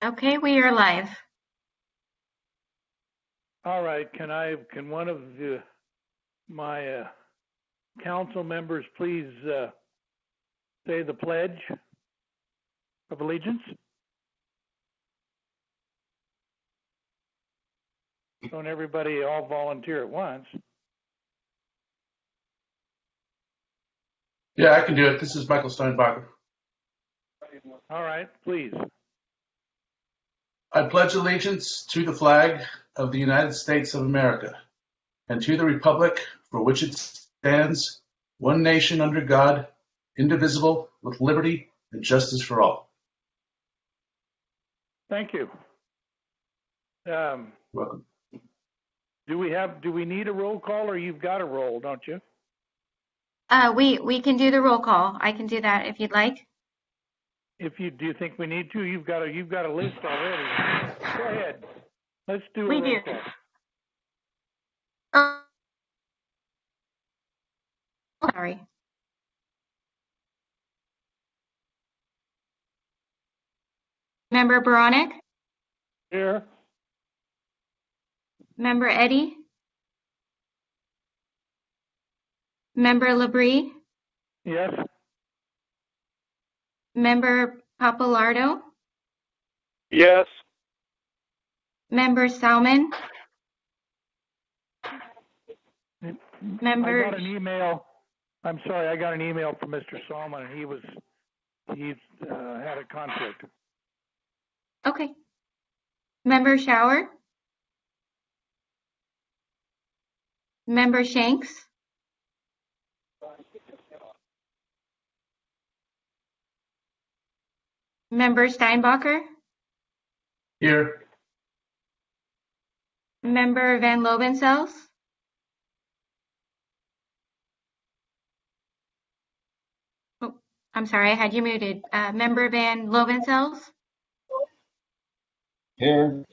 Okay, we are live. All right, can one of my council members please say the Pledge of Allegiance? Don't everybody all volunteer at once. Yeah, I can do it. This is Michael Steinbacher. All right, please. I pledge allegiance to the flag of the United States of America and to the republic for which it stands, one nation under God, indivisible, with liberty and justice for all. Thank you. Welcome. Do we need a roll call, or you've got a roll, don't you? We can do the roll call. I can do that if you'd like. Do you think we need to? You've got a list already. Go ahead. Let's do a We roll do. call. Oh, sorry. Member Baronic? Here. Member Eddy? Member Labrie? Yes. Member Papalardo? Yes. Member Salmon? Member. I got an email. I'm sorry, I got an email from Mr. Salmon, and he had a conflict. Okay. Member Shower? Member Shanks? Member Steinbacher? Here. Member Van Lobensel's? Oh, I'm sorry, I had you muted. Member Van Lobensel's? Here.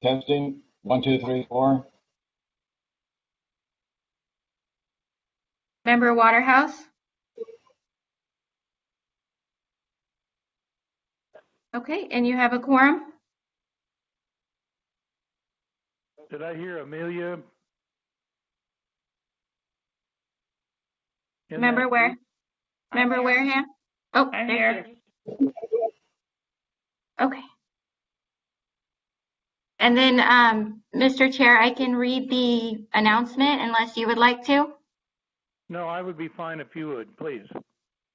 Testing. 1, 2, 3, 4. Member Waterhouse? Okay, and you have a quorum? Did I hear Amelia? Member where? Member Wareham? Oh, I'm there here. she is. Okay. And then, Mr. Chair, I can read the announcement unless you would like to. No, I would be fine if you would, please.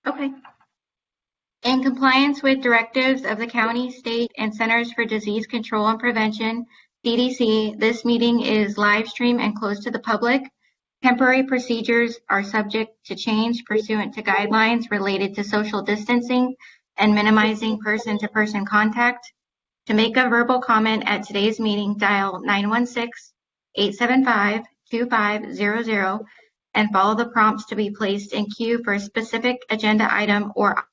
Okay. In compliance with directives of the county, state, and Centers for Disease Control and Prevention, CDC, this meeting is live streamed and closed to the public. Temporary procedures are subject to change pursuant to guidelines related to social distancing and minimizing person-to-person contact. To make a verbal comment at today's meeting, dial 916-875-2500 and follow the prompts to be placed in queue for a specific agenda item or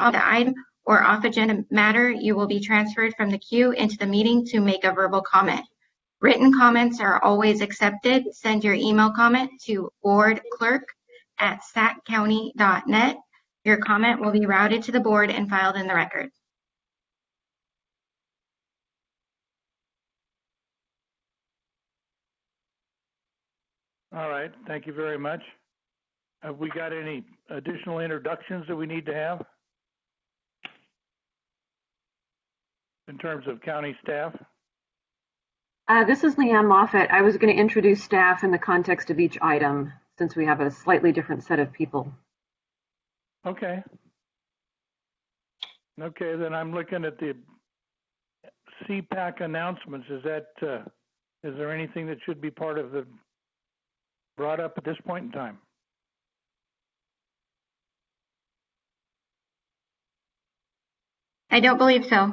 off-agenda matter. You will be transferred from the queue into the meeting to make a verbal comment. Written comments are always accepted. Send your email comment to boardclerk@saccounty.net. Your comment will be routed to the board and filed in the record. All right, thank you very much. Have we got any additional introductions that we need to have in terms of county staff? This is Leanne Moffett. I was going to introduce staff in the context of each item since we have a slightly different set of people. Okay. Okay, then I'm looking at the CPAC announcements. Is there anything that should be brought up at this point in time? I don't believe so.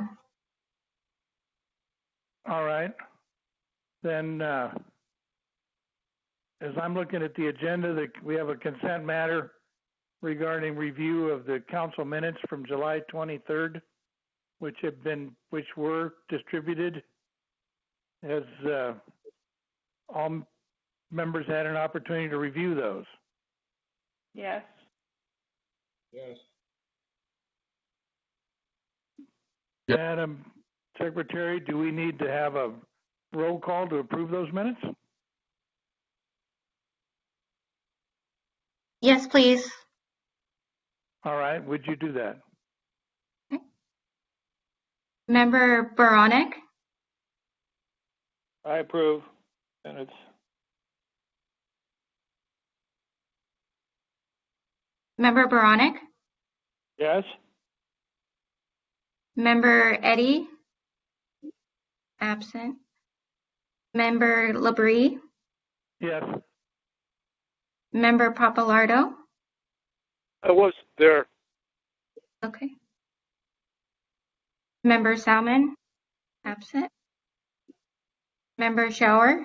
All right. Then, as I'm looking at the agenda, we have a consent matter regarding review of the council minutes from July 23rd, which were distributed. As all members had an opportunity to review those. Yes. Yes. Yep. Madam Secretary, do we need to have a roll call to approve those minutes? Yes, please. All right, would you do that? Member Baronic, I approve minutes. Member Baronic, Yes. Member Eddy, absent. Member Labrie, Yes. Member Papalardo, I was there. okay. Member Salmon, absent. Member Shower,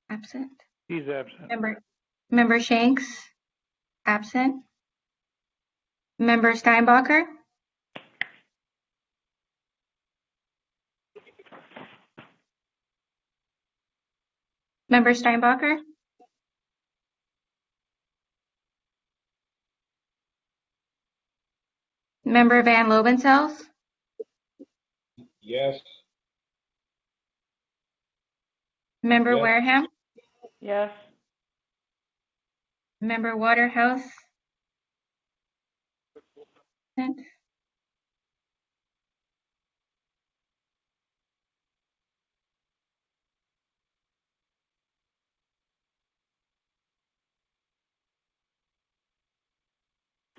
absent. He's absent. Member Shanks, absent. Member Steinbacher, Member Steinbacher, Member Van Lobenfels, Yes. Member Yes. Wareham, Yes. Member Waterhouse, absent.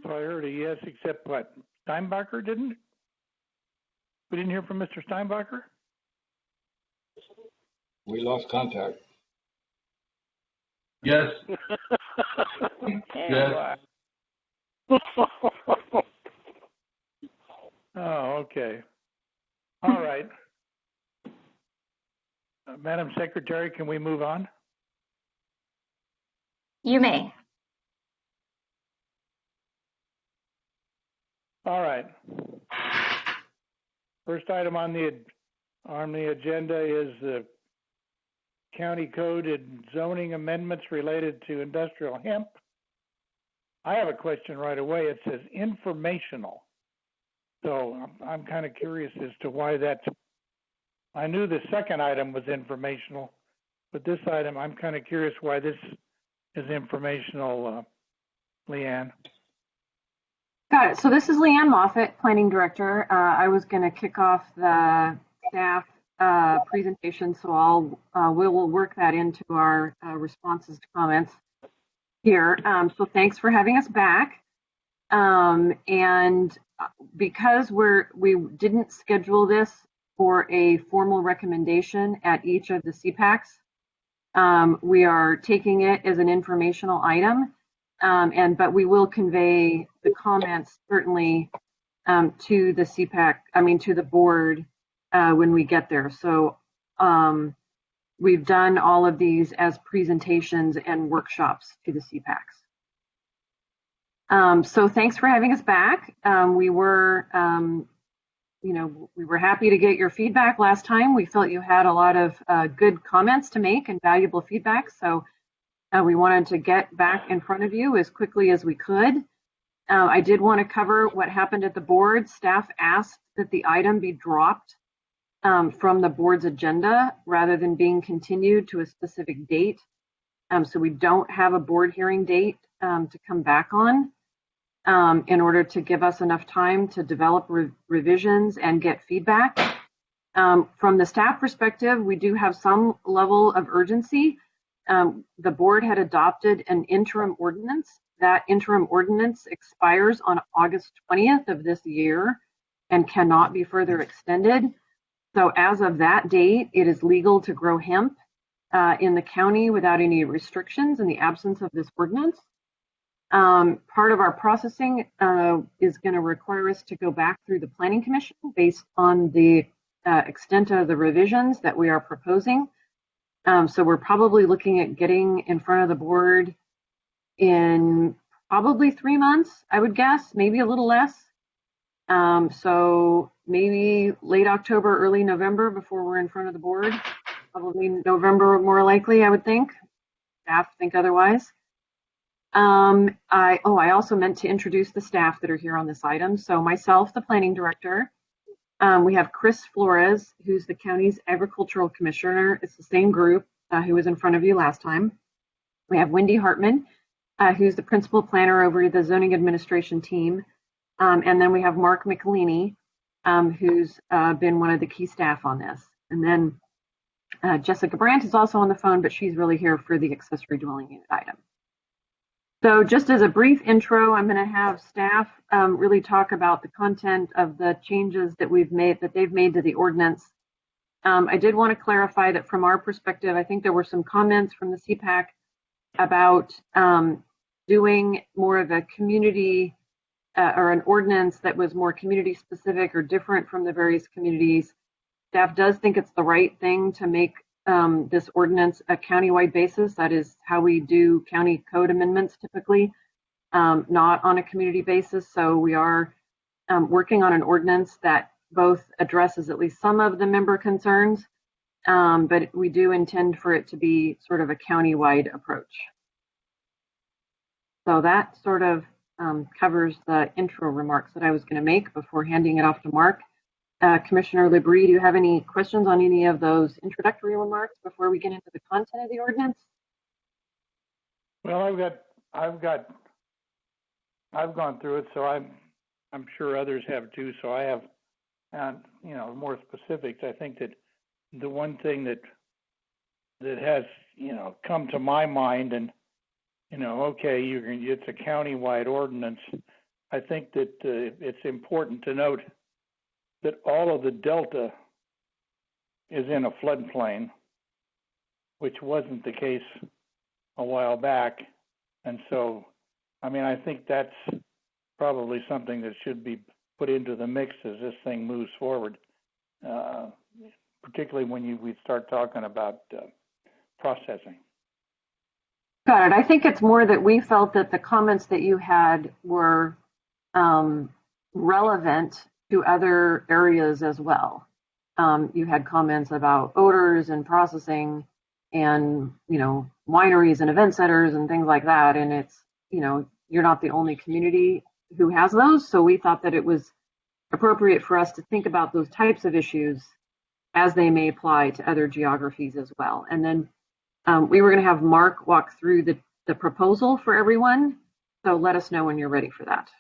So I heard a yes, except what? Steinbacher didn't? We didn't hear from Mr. Steinbacher? We lost contact. Yes. Anyway. Oh, okay. All right. Madam Secretary, can we move on? You may. All right. First item on the agenda is the county code and zoning amendments related to industrial hemp. I have a question right away. It says informational. So I'm kind of curious as to why that's, I knew the second item was informational, but this item, I'm kind of curious why this is informational, Leanne. Got it. So this is Leanne Moffett, Planning Director. I was going to kick off the staff presentation, so we'll work that into our responses to comments here. So thanks for having us back. And because we didn't schedule this for a formal recommendation at each of the CPACs, we are taking it as an informational item. But we will convey the comments certainly to the CPAC, to the board when we get there. So we've done all of these as presentations and workshops to the CPACs. So thanks for having us back. We were happy to get your feedback last time. We felt you had a lot of good comments to make and valuable feedback. So we wanted to get back in front of you as quickly as we could. I did want to cover what happened at the board. Staff asked that the item be dropped from the board's agenda rather than being continued to a specific date. So we don't have a board hearing date to come back on in order to give us enough time to develop revisions and get feedback. From the staff perspective, we do have some level of urgency. The board had adopted an interim ordinance. That interim ordinance expires on August 20th of this year and cannot be further extended. So as of that date, it is legal to grow hemp in the county without any restrictions in the absence of this ordinance. Part of our processing is going to require us to go back through the Planning Commission based on the extent of the revisions that we are proposing. So we're probably looking at getting in front of the board in probably 3 months, I would guess, maybe a little less. So maybe late October, early November before we're in front of the board. Probably November more likely, I would think. Staff think otherwise. I also meant to introduce the staff that are here on this item. So myself, the planning director. We have Chris Flores, who's the county's agricultural commissioner. It's the same group who was in front of you last time. We have Wendy Hartman, who's the principal planner over the zoning administration team. And then we have Mark Michelini, who's been one of the key staff on this. And then Jessica Brandt is also on the phone, but she's really here for the accessory dwelling unit item. So just as a brief intro, I'm going to have staff really talk about the content of the changes that they've made to the ordinance. I did want to clarify that from our perspective, I think there were some comments from the CPAC about doing more of a community or an ordinance that was more community specific or different from the various communities. Staff does think it's the right thing to make this ordinance a countywide basis. That is how we do county code amendments typically, not on a community basis. So we are working on an ordinance that both addresses at least some of the member concerns, but we do intend for it to be sort of a countywide approach. So that sort of covers the intro remarks that I was going to make before handing it off to Mark. Commissioner Labrie, do you have any questions on any of those introductory remarks before we get into the content of the ordinance? Well, I've gone through it, so I'm sure others have too. So I have, more specifics. I think that the one thing that has, come to my mind, and okay, it's a countywide ordinance. I think that it's important to note that all of the Delta is in a floodplain, which wasn't the case a while back. And so, I think that's probably something that should be put into the mix as this thing moves forward, particularly when we start talking about processing. Got it. I think it's more that we felt that the comments that you had were relevant to other areas as well. You had comments about odors and processing and, wineries and event centers and things like that. And it's, you're not the only community who has those. So we thought that it was appropriate for us to think about those types of issues as they may apply to other geographies as well. And then we were going to have Mark walk through the proposal for everyone. So let us know when you're ready for that.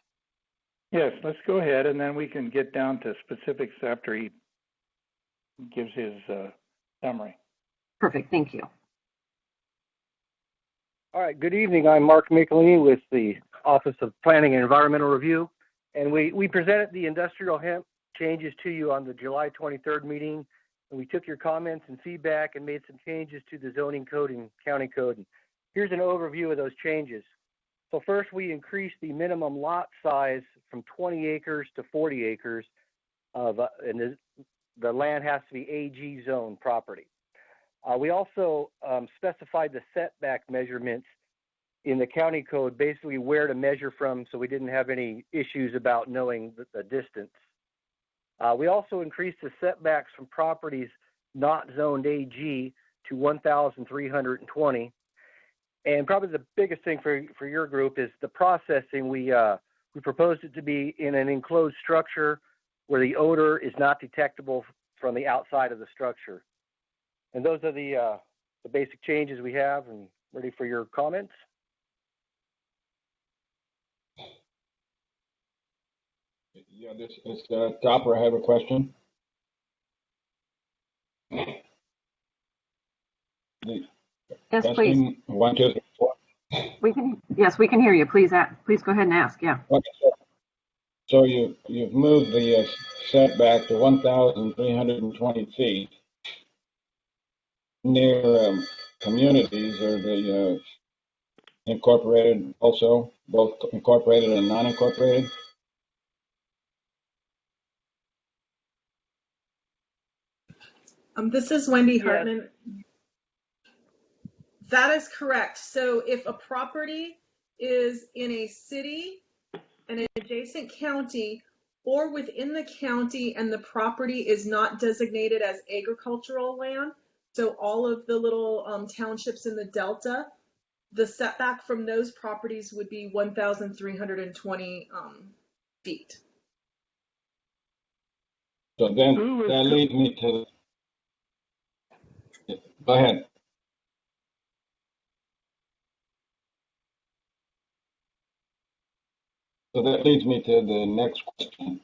Yes, let's go ahead, and then we can get down to specifics after he gives his summary. Perfect. Thank you. All right. Good evening. I'm Mark Michelini with the Office of Planning and Environmental Review, and we presented the industrial hemp changes to you on the July 23rd meeting, and we took your comments and feedback and made some changes to the zoning code and county code. And here's an overview of those changes. So first, we increased the minimum lot size from 20 acres to 40 acres, and the land has to be AG zone property. We also specified the setback measurements in the county code, basically where to measure from, so we didn't have any issues about knowing the distance. We also increased the setbacks from properties not zoned AG to 1,320. And probably the biggest thing for your group is the processing. We proposed it to be in an enclosed structure where the odor is not detectable from the outside of the structure. And those are the basic changes we have, and ready for your comments. Yeah, this is Topper. I have a question. Yes, please. 1, 2, 3, 4. We can hear you. Please go ahead and ask. Yeah. Okay. So you've moved the setback to 1,320 feet near communities, or the incorporated also, both incorporated and non-incorporated? This is Wendy Hartman. Yes. That is correct. So if a property is in a city, an adjacent county, or within the county, and the property is not designated as agricultural land, so all of the little townships in the Delta, the setback from those properties would be 1,320 feet. So then that leads me to, go ahead. So that leads me to the next question.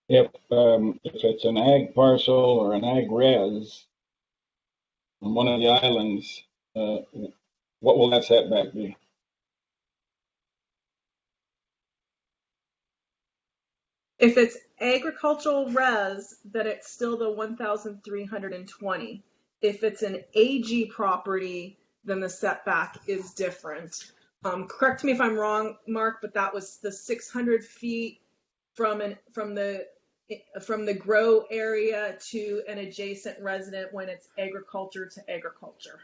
If it's an ag parcel or an ag res on one of the islands, what will that setback be? If it's agricultural res, then it's still the 1,320. If it's an AG property, then the setback is different. Correct me if I'm wrong, Mark, but that was the 600 feet from the grow area to an adjacent resident when it's agriculture to agriculture.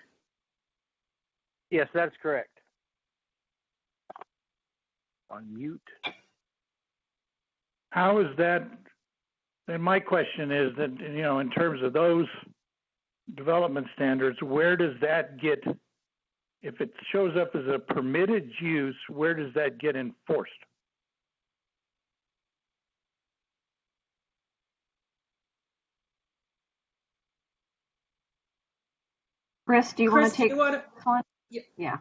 Yes, that's correct. On mute. How is that? And my question is that, you know, in terms of those development standards, where does that get, if it shows up as a permitted use, where does that get enforced? Chris, do you want to take this one? Yeah. Yeah.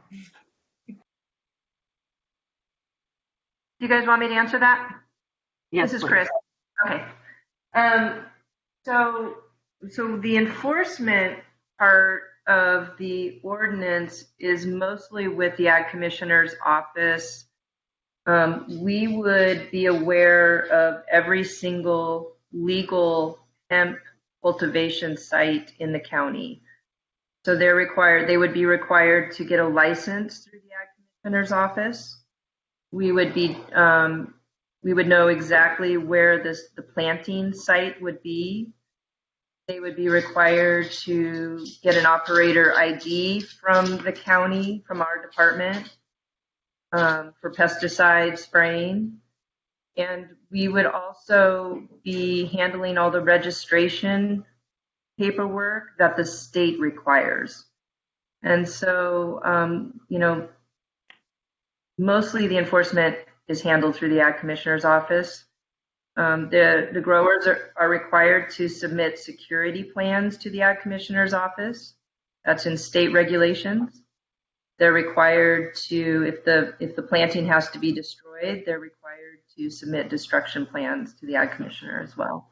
Do you guys want me to answer that? Yes, this is please. Chris. Okay. So the enforcement part of the ordinance is mostly with the Ag Commissioner's office. We would be aware of every single legal hemp cultivation site in the county. So they would be required to get a license through the Ag Commissioner's office. We would know exactly where the planting site would be. They would be required to get an operator ID from the county, from our department, for pesticide spraying. And we would also be handling all the registration paperwork that the state requires. And so, mostly the enforcement is handled through the Ag Commissioner's office. The growers are required to submit security plans to the Ag Commissioner's office. That's in state regulations. They're required to, if the planting has to be destroyed, they're required to submit destruction plans to the Ag Commissioner as well.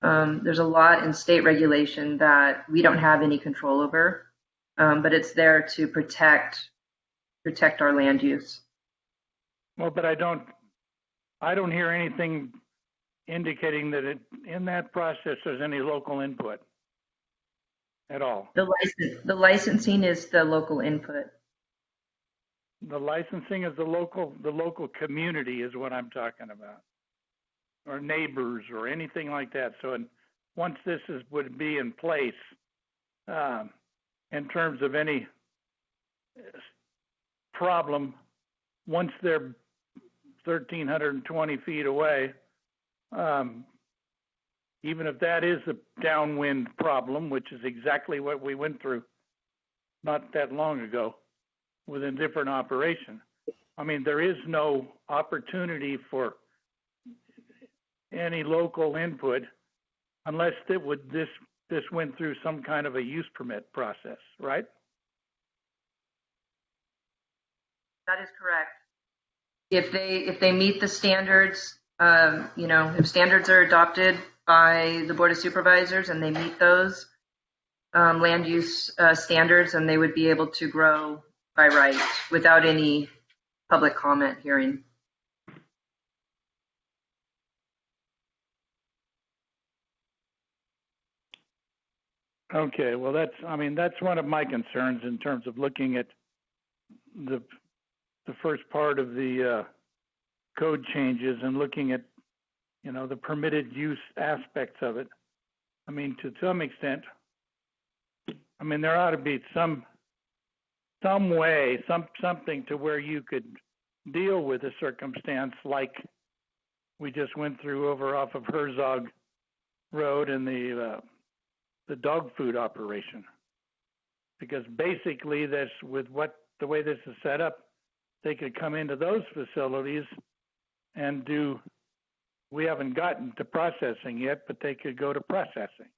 There's a lot in state regulation that we don't have any control over, but it's there to protect our land use. Well, but I don't hear anything indicating that in that process there's any local input at all. The licensing is the local input. The licensing is the local community is what I'm talking about, or neighbors or anything like that. So once this would be in place, in terms of any problem, once they're 1,320 feet away, even if that is a downwind problem, which is exactly what we went through not that long ago with a different operation. I mean, there is no opportunity for any local input unless this went through some kind of a use permit process, right? That is correct. If they meet the standards, if standards are adopted by the Board of Supervisors and they meet those land use standards, and they would be able to grow by right without any public comment hearing. Okay, well that's one of my concerns in terms of looking at the first part of the code changes and looking at, the permitted use aspects of it. I mean, to some extent, there ought to be some way, something to where you could deal with a circumstance like we just went through over off of Herzog Road and the dog food operation. Because basically that's with the way this is set up, they could come into those facilities and we haven't gotten to processing yet, but they could go to processing.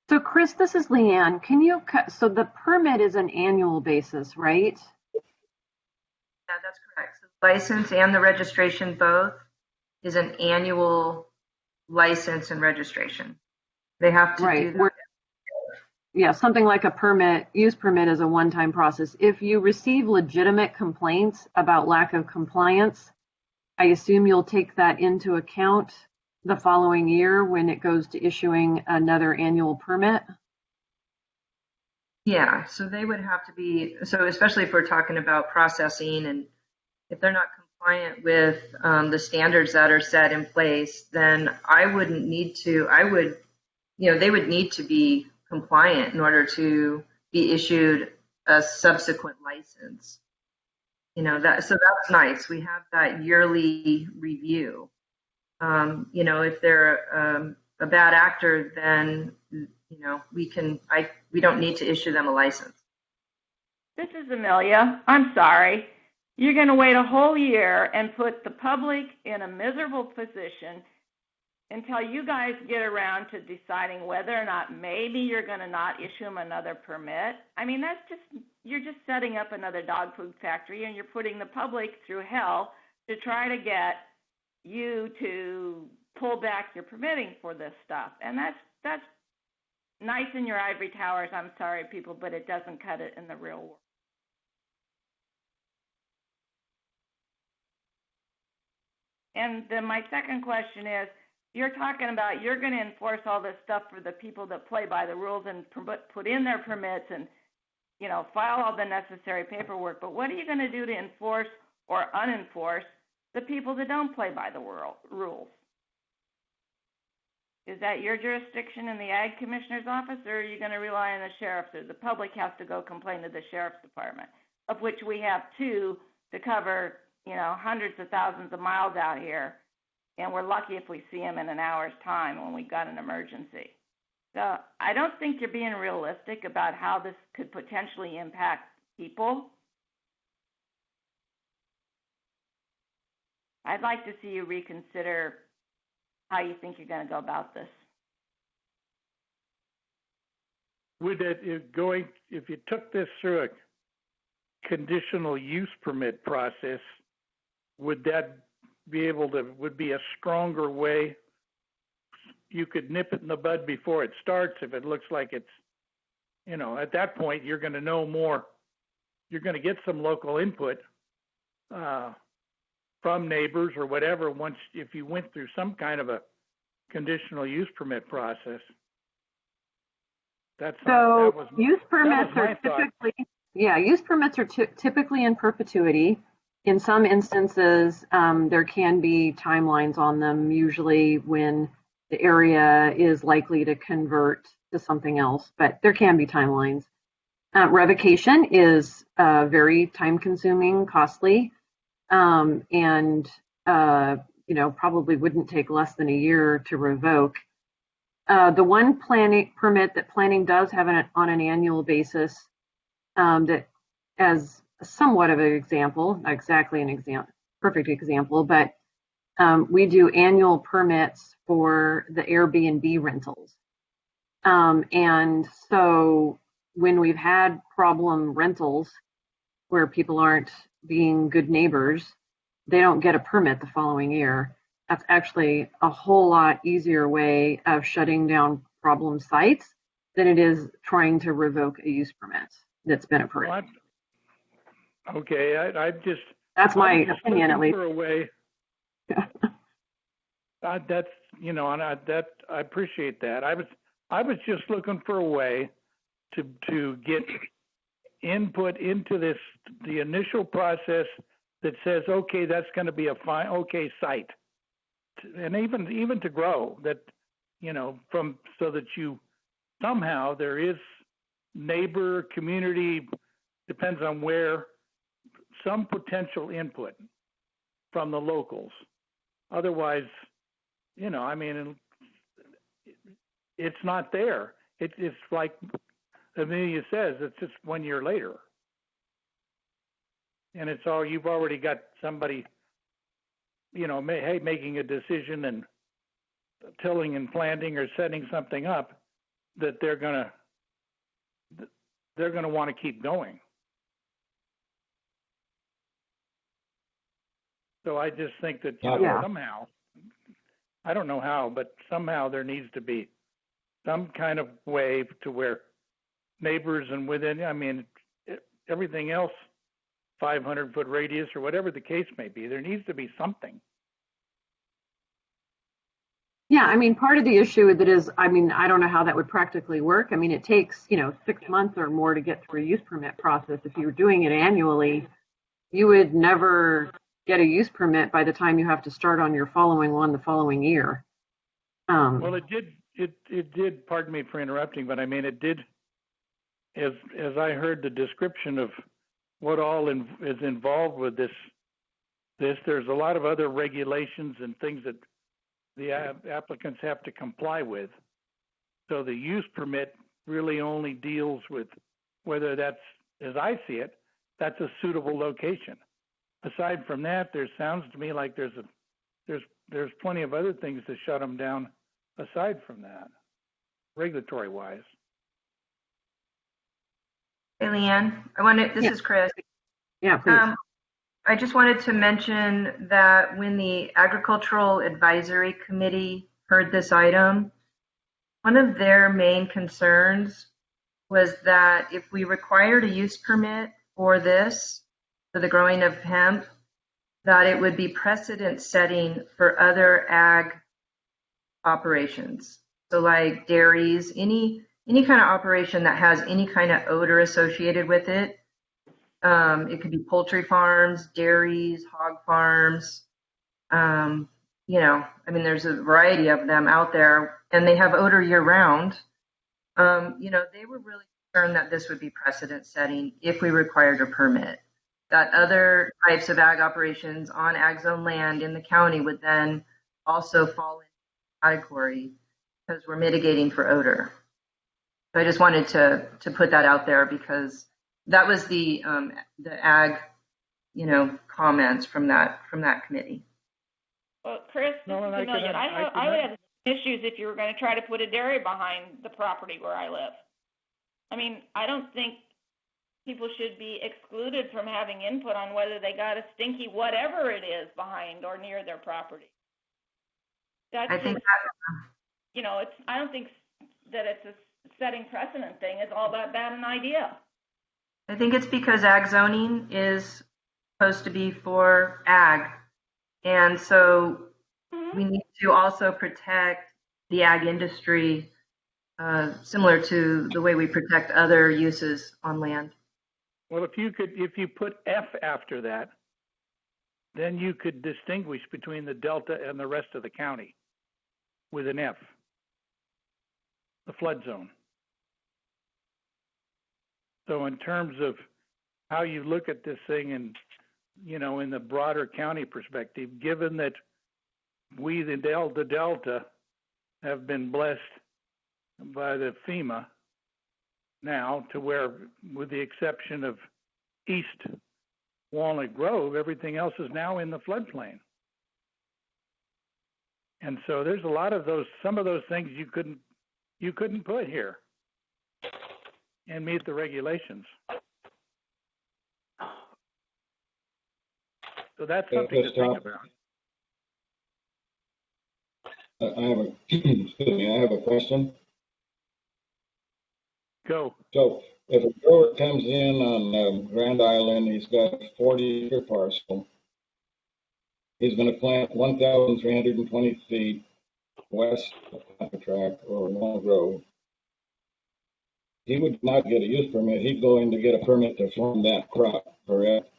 So Chris, this is Leanne. So the permit is an annual basis, right? Yeah, that's correct. So the license and the registration both is an annual license and registration. They have to do that. Yeah, something like a use permit is a one-time process. If you receive legitimate complaints about lack of compliance, I assume you'll take that into account the following year when it goes to issuing another annual permit? Yeah, so they would have to be, so especially if we're talking about processing, and if they're not compliant with the standards that are set in place, then they would need to be compliant in order to be issued a subsequent license. So that's nice. We have that yearly review. If they're a bad actor, then we don't need to issue them a license. This is Amelia. I'm sorry. You're going to wait a whole year and put the public in a miserable position until you guys get around to deciding whether or not maybe you're going to not issue them another permit. I mean, you're just setting up another dog food factory, and you're putting the public through hell to try to get you to pull back your permitting for this stuff. And that's nice in your ivory towers, I'm sorry, people, but it doesn't cut it in the real world. And then my second question is, you're talking about you're going to enforce all this stuff for the people that play by the rules and put in their permits and, file all the necessary paperwork. But what are you going to do to enforce or unenforce the people that don't play by the rules? Is that your jurisdiction in the Ag Commissioner's office, or are you going to rely on the sheriff's? Or the public has to go complain to the sheriff's department, of which we have two to cover, hundreds of thousands of miles out here. And we're lucky if we see them in an hour's time when we've got an emergency. So I don't think you're being realistic about how this could potentially impact people. I'd like to see you reconsider how you think you're going to go about this. If you took this through a conditional use permit process, would that would be a stronger way? You could nip it in the bud before it starts if it looks like it's, at that point you're going to know more. You're going to get some local input from neighbors or whatever if you went through some kind of a conditional use permit process. Use permits are typically in perpetuity. In some instances, there can be timelines on them, usually when the area is likely to convert to something else, but there can be timelines. Revocation is very time-consuming, costly, and probably wouldn't take less than a year to revoke. The one permit that planning does have on an annual basis, that as somewhat of an example, not exactly perfect example, but we do annual permits for the Airbnb rentals. And so when we've had problem rentals where people aren't being good neighbors, they don't get a permit the following year. That's actually a whole lot easier way of shutting down problem sites than it is trying to revoke a use permit that's been approved. Okay, that's my opinion, at least. For a way. That's I appreciate that. I was just looking for a way to get input into the initial process that says, okay, that's going to be a fine, okay site, and even to grow that, so that you somehow there is neighbor community, depends on where, some potential input from the locals. Otherwise, it's not there. It's like Amelia says, it's just 1 year later. And it's all, you've already got somebody, making a decision and tilling and planting or setting something up that they're gonna want to keep going. So I just think that somehow, I don't know how, but somehow there needs to be some kind of way to where neighbors and within, everything else, 500-foot radius or whatever the case may be, there needs to be something. Yeah, part of the issue with it is, I don't know how that would practically work. It takes, 6 months or more to get through a use permit process. If you were doing it annually, you would never get a use permit by the time you have to start on your following one the following year. Well, it did, pardon me for interrupting, but it did, as I heard the description of what all is involved with this, there's a lot of other regulations and things that the applicants have to comply with. So the use permit really only deals with whether that's, as I see it, that's a suitable location. Aside from that, there sounds to me like there's plenty of other things to shut them down aside from that, regulatory wise. Hey, Leanne, this is Chris. Yeah, please. I just wanted to mention that when the Agricultural Advisory Committee heard this item, one of their main concerns was that if we required a use permit for this, for the growing of hemp, that it would be precedent setting for other ag operations. So like dairies, any kind of operation that has any kind of odor associated with it. It could be poultry farms, dairies, hog farms. There's a variety of them out there, and they have odor year round. They were really concerned that this would be precedent setting if we required a permit. That other types of ag operations on ag zone land in the county would then also fall in the category because we're mitigating for odor. So I just wanted to put that out there because that was the ag, comments from that committee. Well, Chris, this is Amelia. I would have issues if you were going to try to put a dairy behind the property where I live. I don't think people should be excluded from having input on whether they got a stinky whatever it is behind or near their property. I don't think that it's a setting precedent thing is all that bad an idea. I think it's because ag zoning is supposed to be for ag. And so we need to also protect the ag industry, similar to the way we protect other uses on land. Well, if you put F after that, then you could distinguish between the Delta and the rest of the county with an F, the flood zone. So in terms of how you look at this thing and, in the broader county perspective, given that we, the Delta, have been blessed by the FEMA now to where, with the exception of East Walnut Grove, everything else is now in the floodplain. And so there's a lot of some of those things you couldn't put here and meet the regulations. So that's something to think about. I have a question. Go. So if a grower comes in on Grand Island, he's got a 40-acre parcel. He's going to plant 1,320 feet west of the tract or Walnut Grove. He would not get a use permit. He's going to get a permit to farm that crop, correct?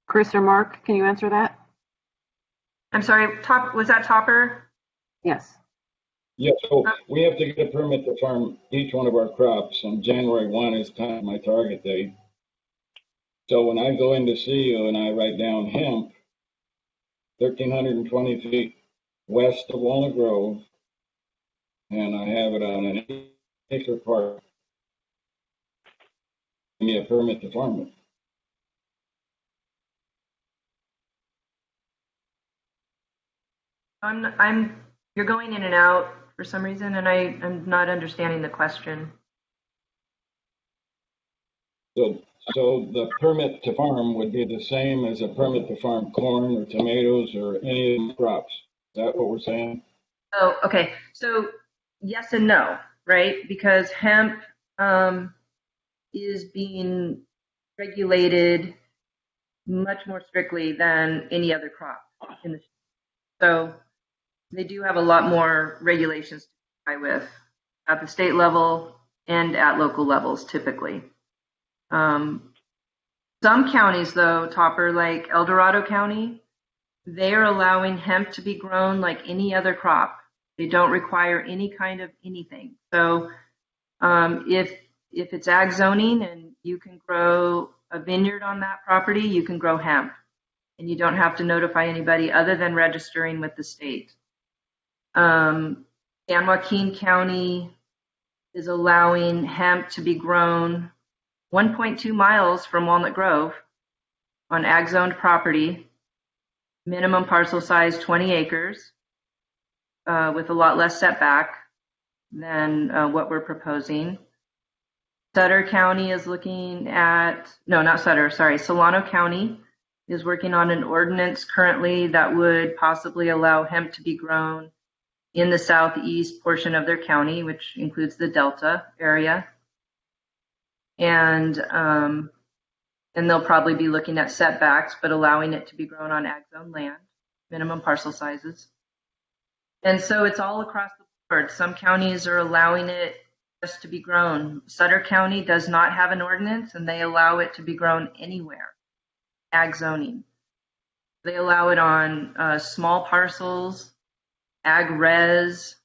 Chris or Mark, can you answer that? I'm sorry, was that Topper? Yes. Yeah, so we have to get a permit to farm each one of our crops, and January 1 is kind of my target date. So when I go in to see you and I write down hemp, 1,320 feet west of Walnut Grove, and I have it on an acre park, give me a permit to farm it. You're going in and out for some reason, and I'm not understanding the question. So the permit to farm would be the same as a permit to farm corn or tomatoes or any of the crops. Is that what we're saying? Oh, okay. So yes and no, right? Because hemp is being regulated much more strictly than any other crop in the state. So they do have a lot more regulations to comply with at the state level and at local levels typically. Some counties, though, Topper, like El Dorado County, they are allowing hemp to be grown like any other crop. They don't require any kind of anything. So if it's ag zoning and you can grow a vineyard on that property, you can grow hemp. And you don't have to notify anybody other than registering with the state. San Joaquin County is allowing hemp to be grown 1.2 miles from Walnut Grove on ag zoned property, minimum parcel size 20 acres, with a lot less setback than what we're proposing. Sutter County is looking at, no, not Sutter, sorry, Solano County is working on an ordinance currently that would possibly allow hemp to be grown in the southeast portion of their county, which includes the Delta area. And they'll probably be looking at setbacks, but allowing it to be grown on ag zone land, minimum parcel sizes. And so it's all across the board. Some counties are allowing it just to be grown. Sutter County does not have an ordinance, and they allow it to be grown anywhere, ag zoning. They allow it on small parcels, ag res.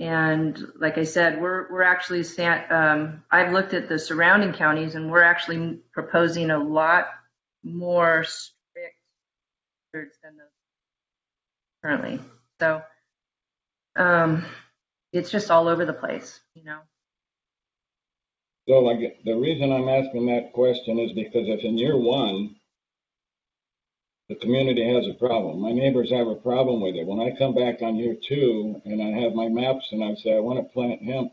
And like I said, we're actually, I've looked at the surrounding counties, and we're actually proposing a lot more strict standards than those currently. So it's just all over the place, you know. So like the reason I'm asking that question is because if in year one, the community has a problem. My neighbors have a problem with it. When I come back on year two and I have my maps and I say I want to plant hemp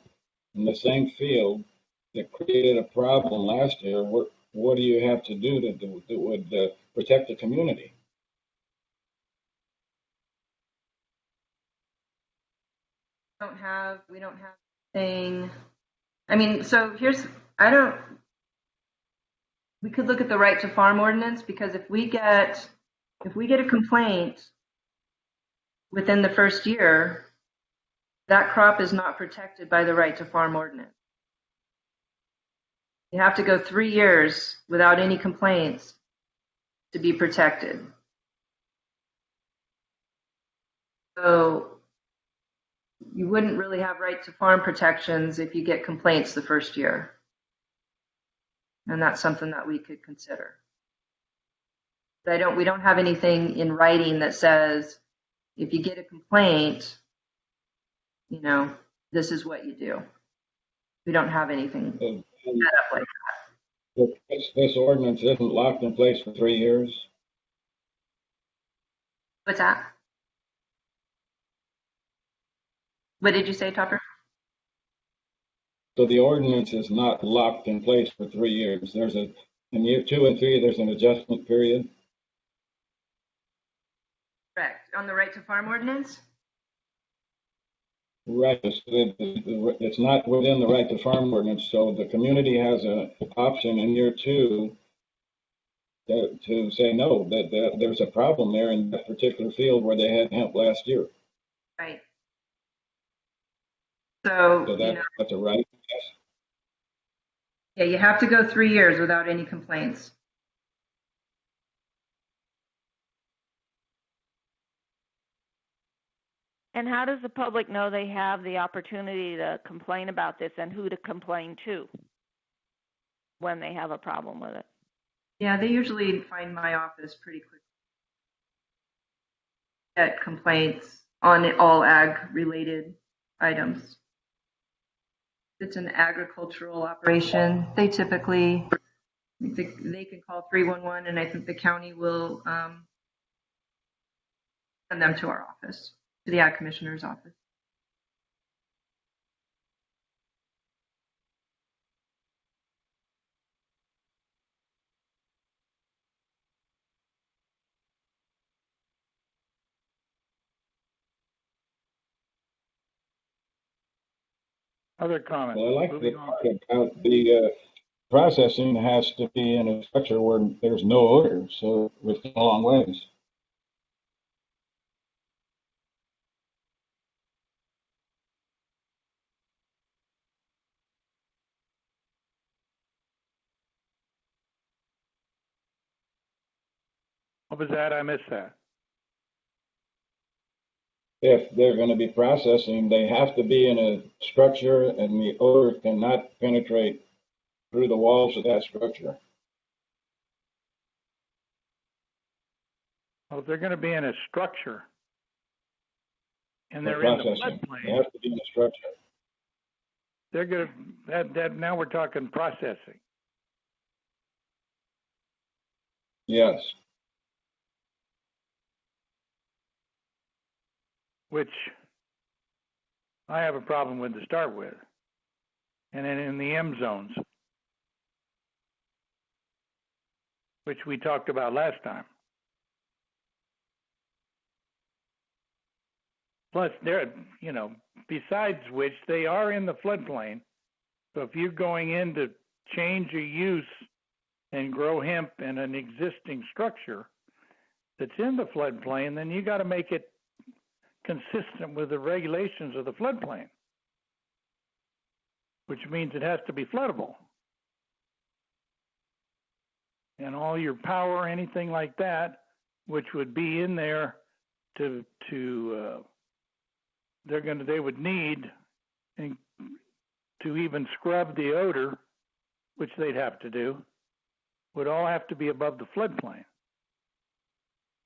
in the same field that created a problem last year, what do you have to do that would protect the community? We don't have anything. I mean, so we could look at the right to farm ordinance, because if we get a complaint within the first year, that crop is not protected by the right to farm ordinance. You have to go 3 years without any complaints to be protected. So you wouldn't really have right to farm protections if you get complaints the first year. And that's something that we could consider. But we don't have anything in writing that says if you get a complaint, you know, this is what you do. We don't have anything set up like that. This ordinance isn't locked in place for 3 years. What's that? What did you say, Topper? So the ordinance is not locked in place for 3 years. In year 2 and 3, there's an adjustment period. Correct. On the right to farm ordinance? Right. It's not within the right to farm ordinance, so the community has an option in year 2 to say no, that there's a problem there in that particular field where they had hemp last year. Right. So that's a right. Yes. Yeah, you have to go 3 years without any complaints. And how does the public know they have the opportunity to complain about this and who to complain to? when they have a problem with it. Yeah, they usually find my office pretty quickly. Get complaints on all ag-related items. If it's an agricultural operation, they typically, they can call 311, and I think the county will send them to our office, to the ag commissioner's office. Other comments? Well, I like the Moving on. part about the processing has to be in a structure where there's no odor, so we've come a long ways. What was that? I missed that. If they're going to be processing, they have to be in a structure and the odor cannot penetrate through the walls of that structure. Well, if they're going to be in a structure and For they're in the processing, they floodplain, have to be in a structure. they're going to, that now we're talking processing. Yes. Which I have a problem with to start with. And then in the M zones, which we talked about last time. Plus, they're, you know, besides which they are in the floodplain. So if you're going in to change a use and grow hemp in an existing structure that's in the floodplain, then you got to make it consistent with the regulations of the floodplain, which means it has to be floodable. And all your power, anything like that, which would be in there they would need and to even scrub the odor, which they'd have to do, would all have to be above the floodplain.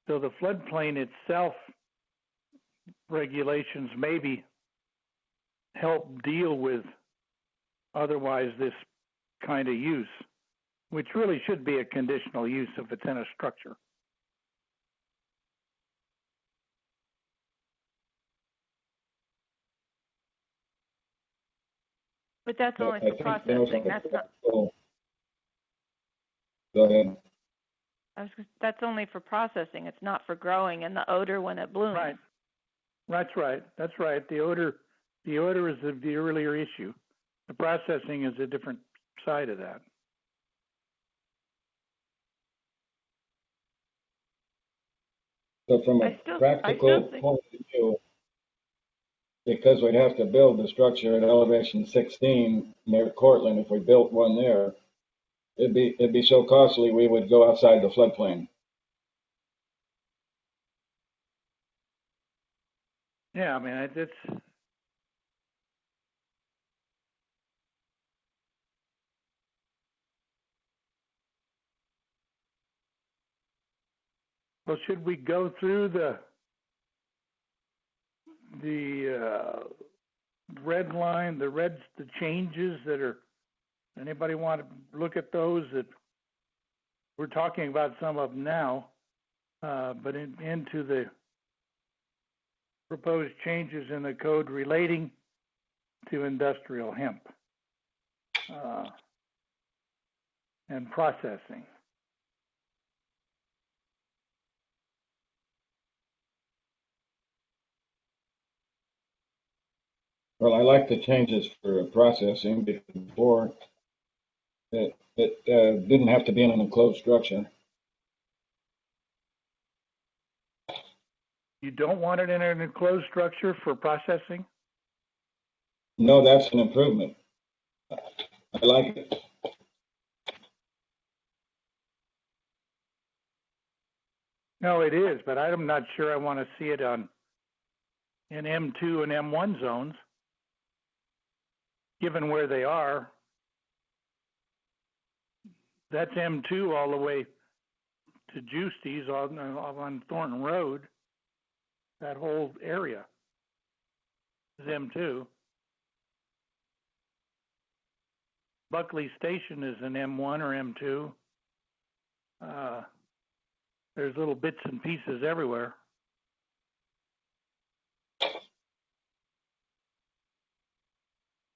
So the floodplain itself regulations maybe help deal with otherwise this kind of use, which really should be a conditional use if it's in a structure. But that's only I for think processing. That's not. Go ahead. That's only for processing. It's not for growing and the odor when it blooms. Right. That's right. That's right. The odor is the earlier issue. The processing is a different side of that. So from a practical point of view, because we'd have to build the structure at elevation 16 near Cortland, if we built one there, it'd be so costly we would go outside the floodplain. Yeah, I mean, it's well. Should we go through the red line, the changes that are? Anybody want to look at those? That we're talking about some of them now, but into the proposed changes in the code relating to industrial hemp and processing. Well, I like the changes for processing because before it didn't have to be in an enclosed structure. You don't want it in an enclosed structure for processing? No, that's an improvement. I like it. No, it is, but I'm not sure I want to see it in M2 and M1 zones, given where they are. That's M2 all the way to Justy's on Thornton Road. That whole area is M2. Buckley Station is an M1 or M2. There's little bits and pieces everywhere.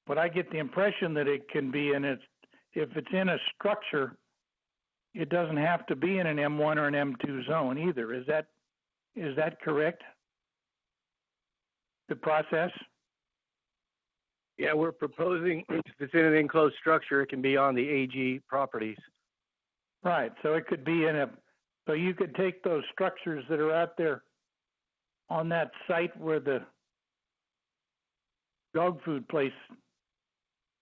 But I get the impression that it can be if it's in a structure, it doesn't have to be in an M1 or an M2 zone either. Is that correct? The process? Yeah, we're proposing if it's in an enclosed structure, it can be on the AG properties. Right. So it could be so you could take those structures that are out there on that site where the dog food place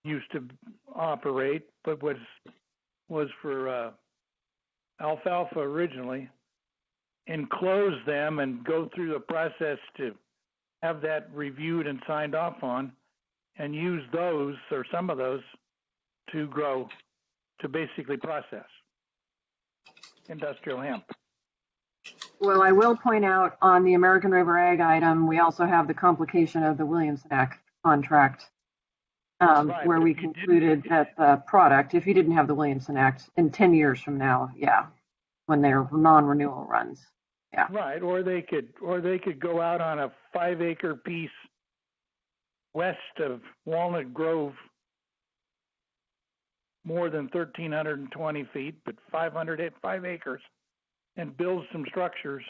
used to operate, but was for alfalfa originally, enclose them and go through the process to have that reviewed and signed off on, and use those or some of those to grow, to basically process industrial hemp. Well, I will point out on the American River Ag item, we also have the complication of the Williamson Act contract, Right, where but we if you concluded that the product, if you didn't have the Williamson Act in 10 years from now, yeah, when their non-renewal runs. Yeah. Right, or they could go out on a 5-acre piece west of Walnut Grove, more than 1,320 feet, but 5 acres, and build some structures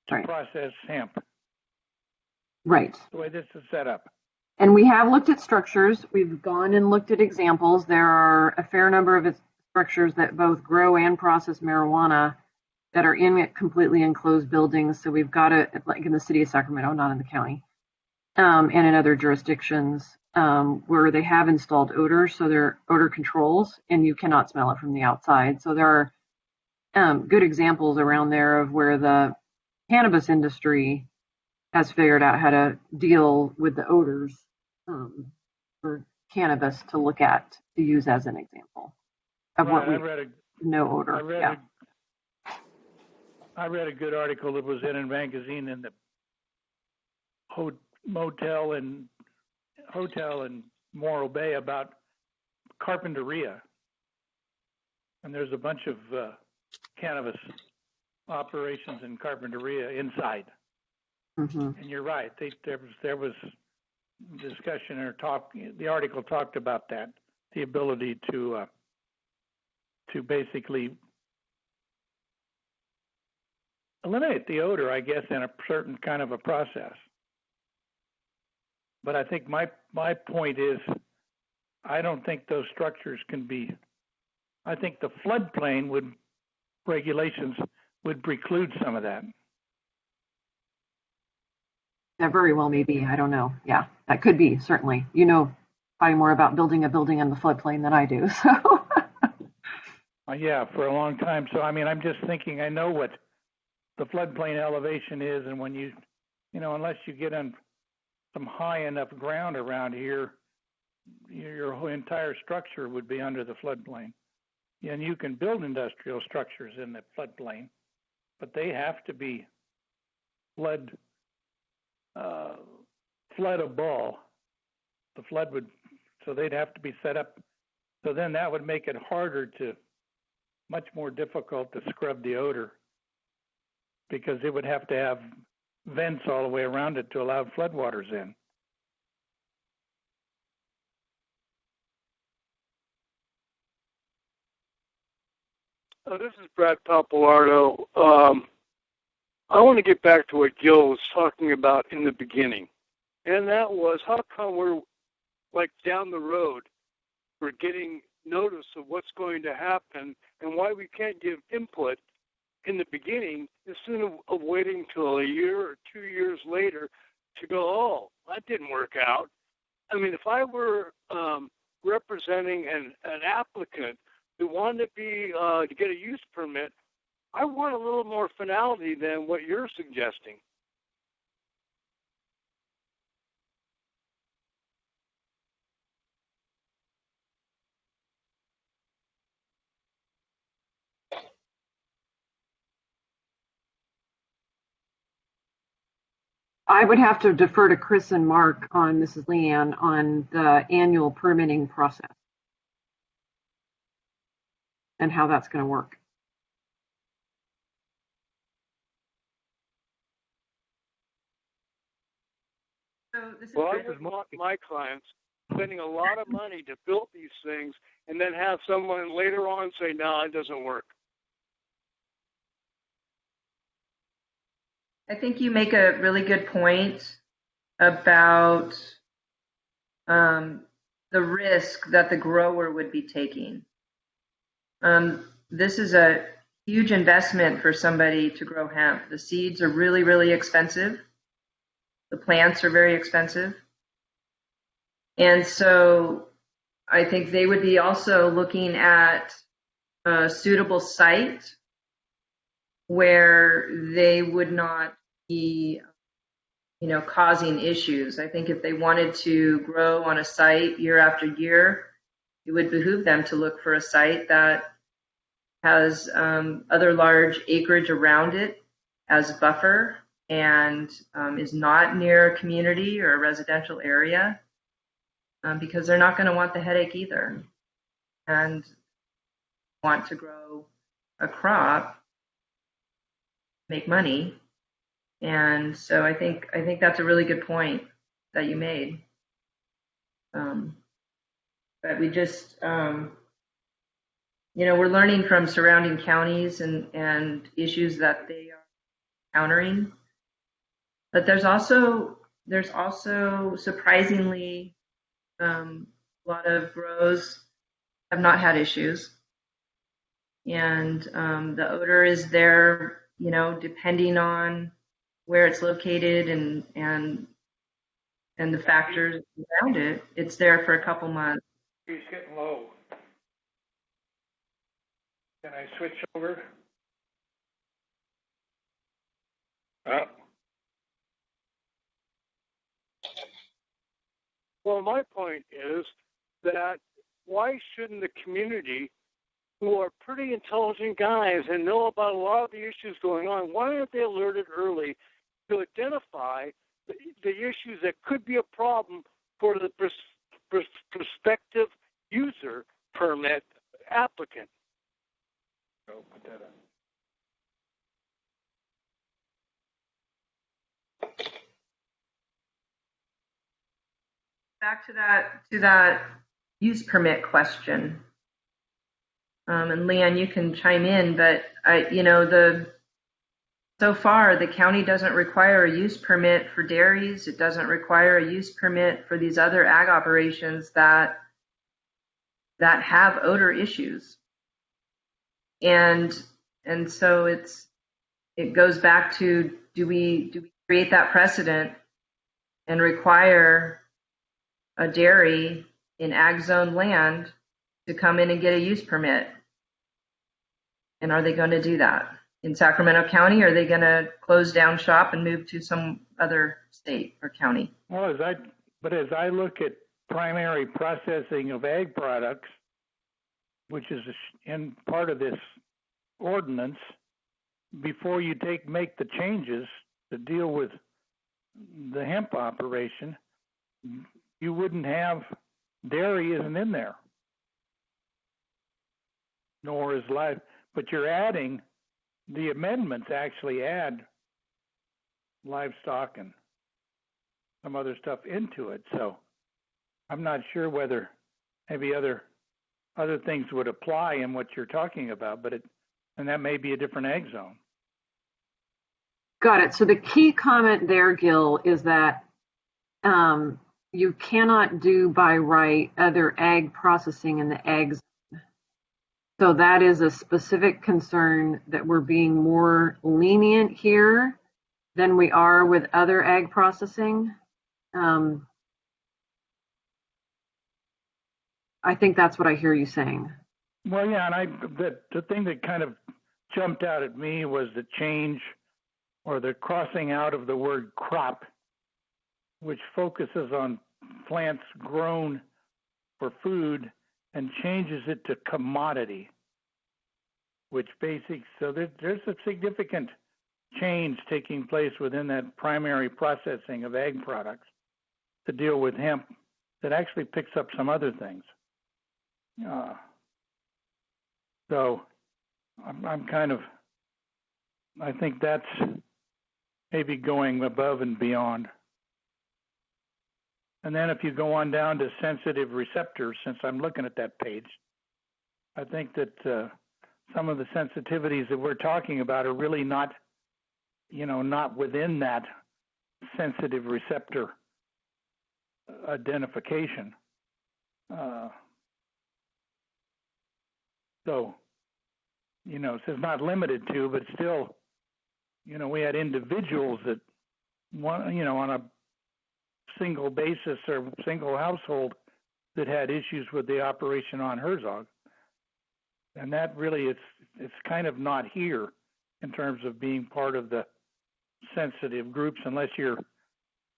to Right. process hemp. Right. The way this is set up. And we have looked at structures. We've gone and looked at examples. There are a fair number of structures that both grow and process marijuana that are in completely enclosed buildings. So we've got it like in the city of Sacramento, not in the county, and in other jurisdictions where they have installed odors, so they're odor controls, and you cannot smell it from the outside. So there are good examples around there of where the cannabis industry has figured out how to deal with the odors for cannabis to look at, to use as an example of Right, what no odor. I read a good article that was in a magazine in the hotel in Morro Bay about carpinteria, and there's a bunch of cannabis operations in carpinteria inside. Mm-hmm. And you're right. There was discussion or talk. The article talked about that, the ability to basically eliminate the odor, I guess, in a certain kind of a process. But I think my point is, I don't think those structures can be. I think the floodplain regulations would preclude some of that. That very well may be. I don't know. Yeah, that could be, certainly. You know probably more about building a building in the floodplain than I do. So. Yeah, for a long time. So, I mean, I'm just thinking, I know what the floodplain elevation is, and when unless you get on some high enough ground around here, your whole entire structure would be under the floodplain. And you can build industrial structures in the floodplain, but they have to be floodable. The flood so they'd have to be set up. So then that would make it much more difficult to scrub the odor, because it would have to have vents all the way around it to allow floodwaters in. This is Brad Papalardo. I want to get back to what Gil was talking about in the beginning, and that was how come we're like down the road, we're getting notice of what's going to happen and why we can't give input in the beginning instead of waiting till a year or 2 years later to go, oh, that didn't work out. I mean, if I were representing an applicant who wanted to get a use permit, I want a little more finality than what you're suggesting. I would have to defer to Chris and Mark on Mrs. Leanne on the annual permitting process and how that's going to work. So this is Well, I wouldn't want my clients spending a lot of money to build these things and then have someone later on say, no, it doesn't work. I think you make a really good point about the risk that the grower would be taking. This is a huge investment for somebody to grow hemp. The seeds are really, really expensive. The plants are very expensive. And so I think they would be also looking at a suitable site where they would not be, causing issues. I think if they wanted to grow on a site year after year, it would behoove them to look for a site that has other large acreage around it as buffer and is not near a community or a residential area, because they're not going to want the headache either and want to grow a crop, make money. And so I think that's a really good point that you made. But we just, we're learning from surrounding counties and issues that they are countering. But there's also surprisingly a lot of grows have not had issues, and the odor is there, depending on where it's located and the factors around it. It's there for a couple months. He's getting low. Can I switch over? Well, my point is that why shouldn't the community, who are pretty intelligent guys and know about a lot of the issues going on, why aren't they alerted early to identify the issues that could be a problem for the prospective user permit applicant? Oh, put that on. Back to that use permit question. And Leanne, you can chime in, but so far the county doesn't require a use permit for dairies. It doesn't require a use permit for these other ag operations that have odor issues. And so it goes back to, do we create that precedent and require a dairy in ag zone land to come in and get a use permit? And are they going to do that in Sacramento County? Or are they going to close down shop and move to some other state or county? Well, as I look at primary processing of ag products, which is in part of this ordinance, before you make the changes to deal with the hemp operation, you wouldn't have dairy isn't in there, nor is live. But you're adding, the amendments actually add livestock and some other stuff into it. So I'm not sure whether maybe other things would apply in what you're talking about, and that may be a different ag zone. Got it. So the key comment there, Gil, is that you cannot do by right other ag processing in the ag zone. So that is a specific concern, that we're being more lenient here than we are with other ag processing. I think that's what I hear you saying. Well, yeah, and the thing that kind of jumped out at me was the change or the crossing out of the word crop, which focuses on plants grown for food, and changes it to commodity, which so there's a significant change taking place within that primary processing of ag products to deal with hemp that actually picks up some other things. So I'm kind of, I think that's maybe going above and beyond. And then if you go on down to sensitive receptors, since I'm looking at that page, I think that some of the sensitivities that we're talking about are really not, not within that sensitive receptor identification. So, it says not limited to, but still, we had individuals that, on a single basis or single household that had issues with the operation on Herzog. And that really, it's kind of not here in terms of being part of the sensitive groups unless you're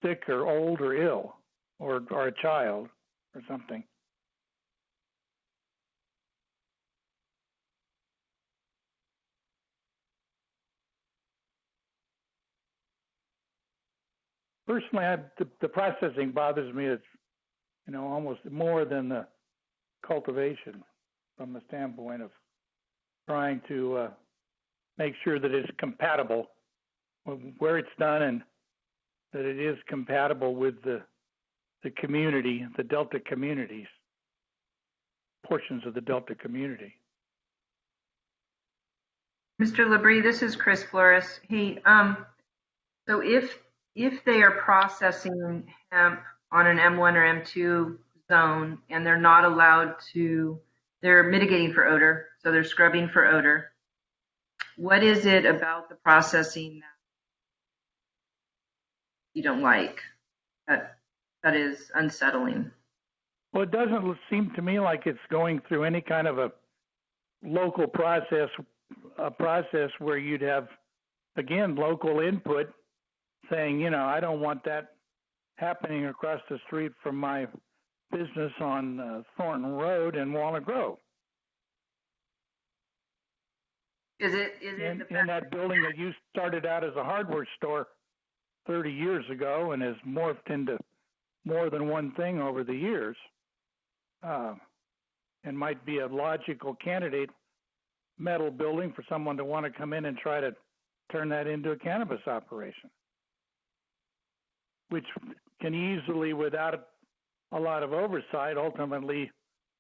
sick or old or ill or a child or something. Personally, the processing bothers me. It's, almost more than the cultivation from the standpoint of trying to make sure that it's compatible with where it's done and that it is compatible with the community, the Delta communities, portions of the Delta community. Mr. Labrie, this is Chris Flores. Hey, so if they are processing hemp on an M1 or M2 zone and they're not allowed to, they're mitigating for odor, so they're scrubbing for odor, what is it about the processing that you don't like, that is unsettling? Well, it doesn't seem to me like it's going through any kind of a local process, a process where you'd have, again, local input saying, I don't want that happening across the street from my business on Thornton Road in Walnut Grove. Is it in that building that you started out as a hardware store 30 years ago and has morphed into more than one thing over the years, and might be a logical candidate metal building for someone to want to come in and try to turn that into a cannabis operation, which can easily, without a lot of oversight, ultimately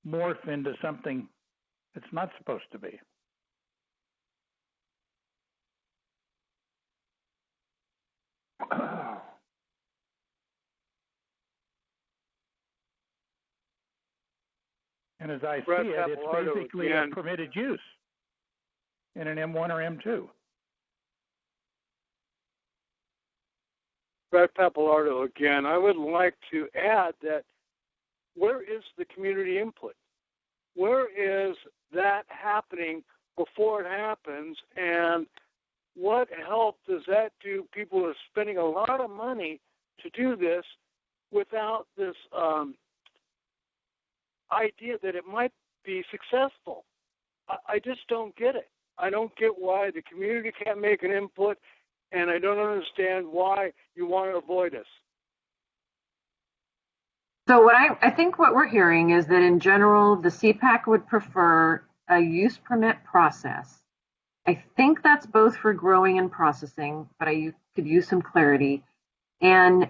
morph into something it's not supposed to be. And as I see it, it's basically a permitted use in an M1 or M2. Brad Pappalardo again. I would like to add that where is the community input? Where is that happening before it happens? And what help does that do? People are spending a lot of money to do this without this idea that it might be successful. I just don't get it. I don't get why the community can't make an input, and I don't understand why you want to avoid us. So what I think what we're hearing is that in general, the CPAC would prefer a use permit process. I think that's both for growing and processing, but I could use some clarity. And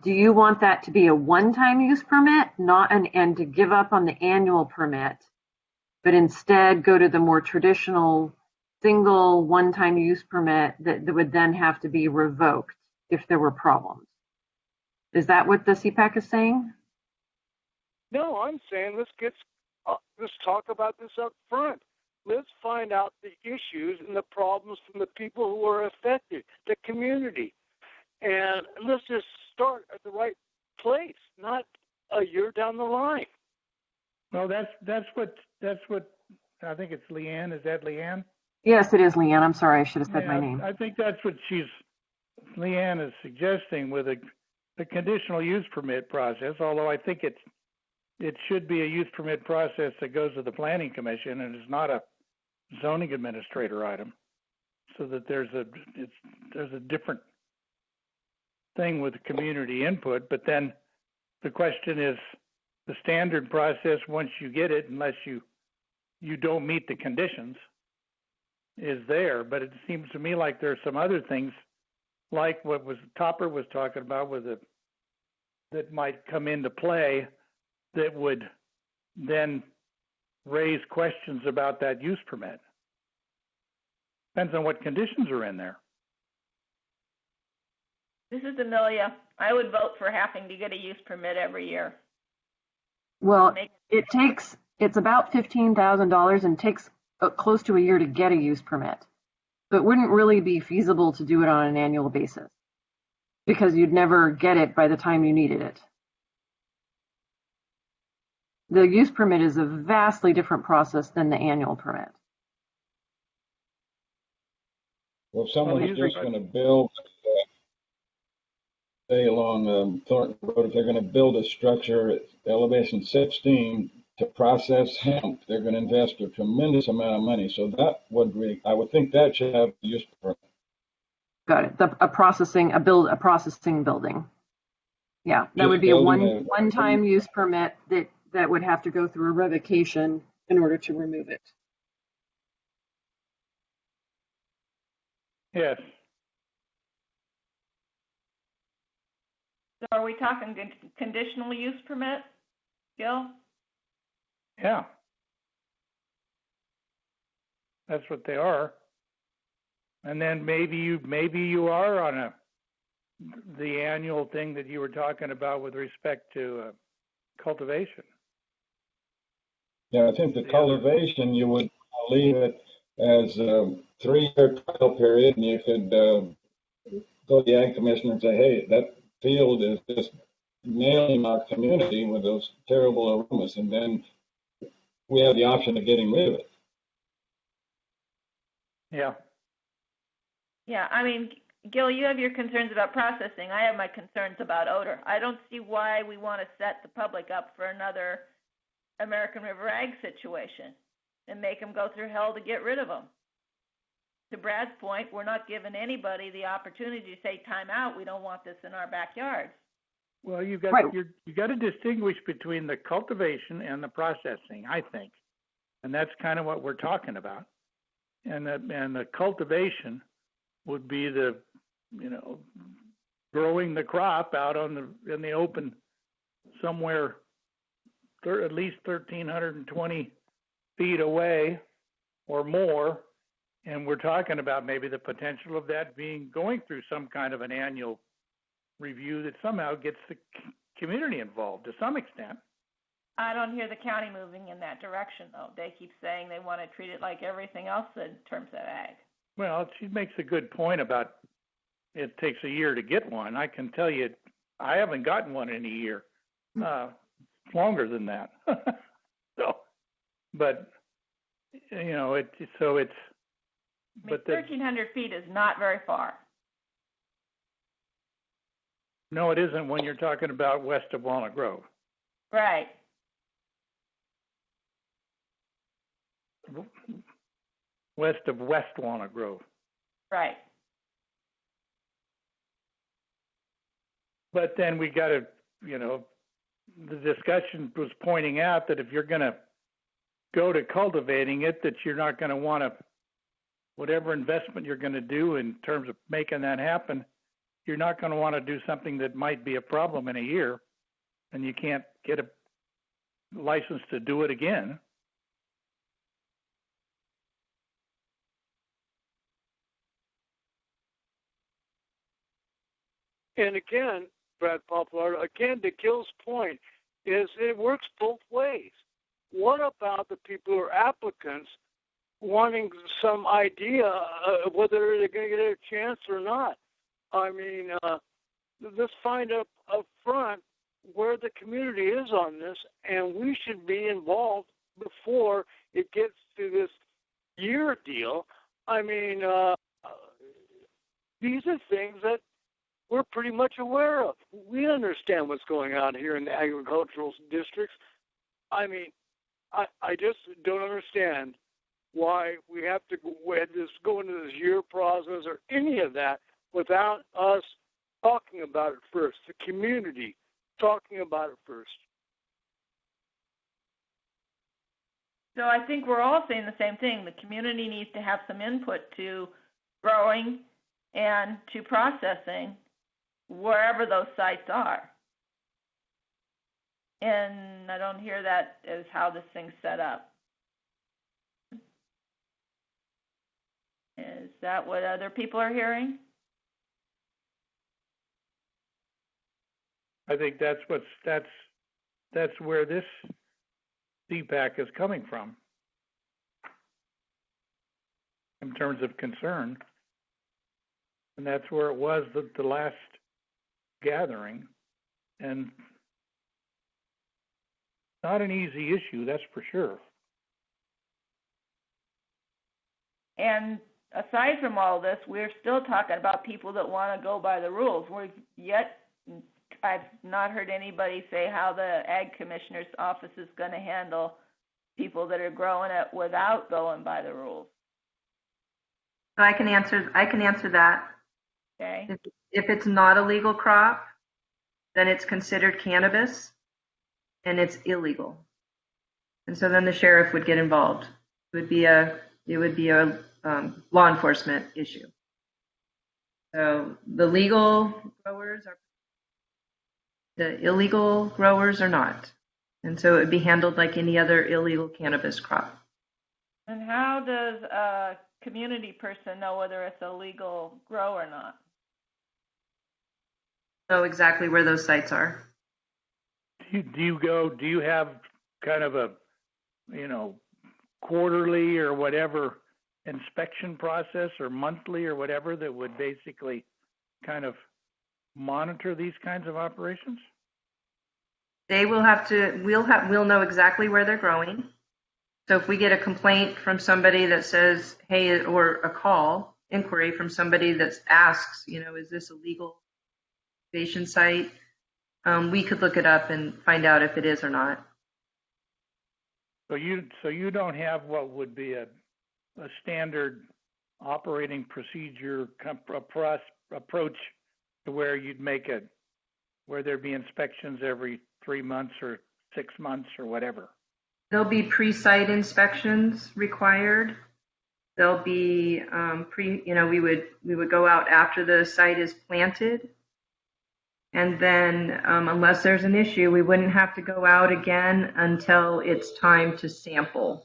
do you want that to be a one-time use permit, and to give up on the annual permit, but instead go to the more traditional single one-time use permit that would then have to be revoked if there were problems? Is that what the CPAC is saying? No, I'm saying let's talk about this up front. Let's find out the issues and the problems from the people who are affected, the community. And let's just start at the right place, not a year down the line. Well, that's what I think it's Leanne. Is that Leanne? Yes, it is Leanne. I'm sorry, I should have said my name. I think that's what Leanne is suggesting with a conditional use permit process, although I think it should be a use permit process that goes to the Planning Commission and is not a zoning administrator item. so that there's a different thing with community input. But then the question is, the standard process, once you get it, unless you don't meet the conditions, is there. But it seems to me like there are some other things, like what Topper was talking about, that might come into play that would then raise questions about that use permit. Depends on what conditions are in there. This is Amelia. I would vote for having to get a use permit every year. Well, it's about $15,000 and takes close to a year to get a use permit. So it wouldn't really be feasible to do it on an annual basis because you'd never get it by the time you needed it. The use permit is a vastly different process than the annual permit. Well, if someone's just going to build, say along Thornton Road, if they're going to build a structure at elevation 16 to process hemp, they're going to invest a tremendous amount of money. So that would I would think that should have a use permit. Got it. A processing building. Yeah, that would be a one-time use permit that would have to go through a revocation in order to remove it. Yes. So are we talking conditional use permit, Gil? Yeah. That's what they are. And then maybe you are on the annual thing that you were talking about with respect to cultivation. Yeah, I think the cultivation, you would leave it as a 3-year trial period, and you could go to the ag commissioner and say, hey, that field is just nailing our community with those terrible aromas, and then we have the option of getting rid of it. Yeah. Yeah, I mean, Gil, you have your concerns about processing. I have my concerns about odor. I don't see why we want to set the public up for another American River Ag situation and make them go through hell to get rid of them. To Brad's point, we're not giving anybody the opportunity to say, time out, we don't want this in our backyards. Well, you got to distinguish between the cultivation and the processing, I think, and that's kind of what we're talking about. And the cultivation would be the, growing the crop out in the open somewhere at least 1,320 feet away or more. And we're talking about maybe the potential of that going through some kind of an annual review that somehow gets the community involved to some extent. I don't hear the county moving in that direction, though. They keep saying they want to treat it like everything else in terms of ag. Well, she makes a good point about it takes a year to get one. I can tell you, I haven't gotten one in a year. Longer than that. So, but it's. But 1,300 feet is not very far. No, it isn't when you're talking about west of Walnut Grove. Right. West of West Walnut Grove. Right. But then we got to, the discussion was pointing out that if you're going to go to cultivating it, that you're not going to want to, whatever investment you're going to do in terms of making that happen, you're not going to want to do something that might be a problem in a year, and you can't get a license to do it again. And again, Brad Poplar, to Gil's point, is it works both ways. What about the people who are applicants wanting some idea of whether they're going to get a chance or not? I mean, let's find up front where the community is on this, and we should be involved before it gets to this year deal. I mean, these are things that we're pretty much aware of. We understand what's going on here in the agricultural districts. I mean, I just don't understand why we have to go into this year process or any of that without us talking about it first, the community talking about it first. So I think we're all saying the same thing. The community needs to have some input to growing and to processing wherever those sites are. And I don't hear that as how this thing's set up. Is that what other people are hearing? I think that's where this CPAC is coming from in terms of concern. And that's where it was the last gathering. And not an easy issue, that's for sure. And aside from all this, we're still talking about people that want to go by the rules. I've not heard anybody say how the Ag Commissioner's office is going to handle people that are growing it without going by the rules. So I can answer that. Okay. If it's not a legal crop, then it's considered cannabis and it's illegal. And so then the sheriff would get involved. It would be a law enforcement issue. So the legal growers are, the illegal growers are not. And so it would be handled like any other illegal cannabis crop. And how does a community person know whether it's a legal grow or not? Know exactly where those sites are. Do you have kind of a, quarterly or whatever inspection process or monthly or whatever that would basically kind of monitor these kinds of operations? They will have to, we'll know exactly where they're growing. So if we get a complaint from somebody that says, hey, or a inquiry from somebody that asks, is this a legal cultivation site? We could look it up and find out if it is or not. So you don't have what would be a standard operating procedure approach to where you'd make where there'd be inspections every 3 months or 6 months or whatever. There'll be pre-site inspections required. There'll be we would go out after the site is planted. And then unless there's an issue, we wouldn't have to go out again until it's time to sample.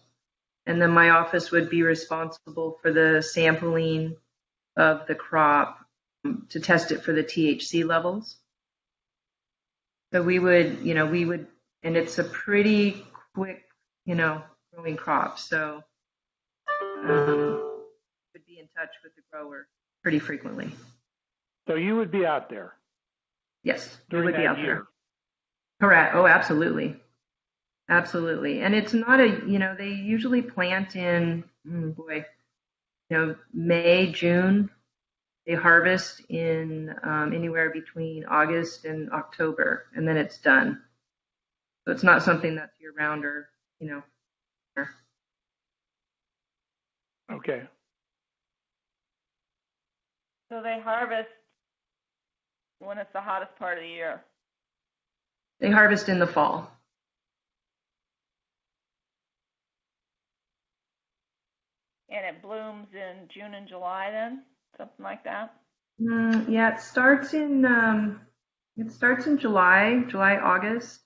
And then my office would be responsible for the sampling of the crop to test it for the THC levels. So we would, and it's a pretty quick, growing crop. So would be in touch with the grower pretty frequently. So you would be out there? Yes, we During would be that out year. there. Correct. Oh, absolutely. Absolutely. And it's not they usually plant in, May, June. They harvest in anywhere between August and October, and then it's done. So it's not something that's year round or. Okay. So they harvest when it's the hottest part of the year. They harvest in the fall. And it blooms in June and July then? Something like that? Yeah, it starts in July, August,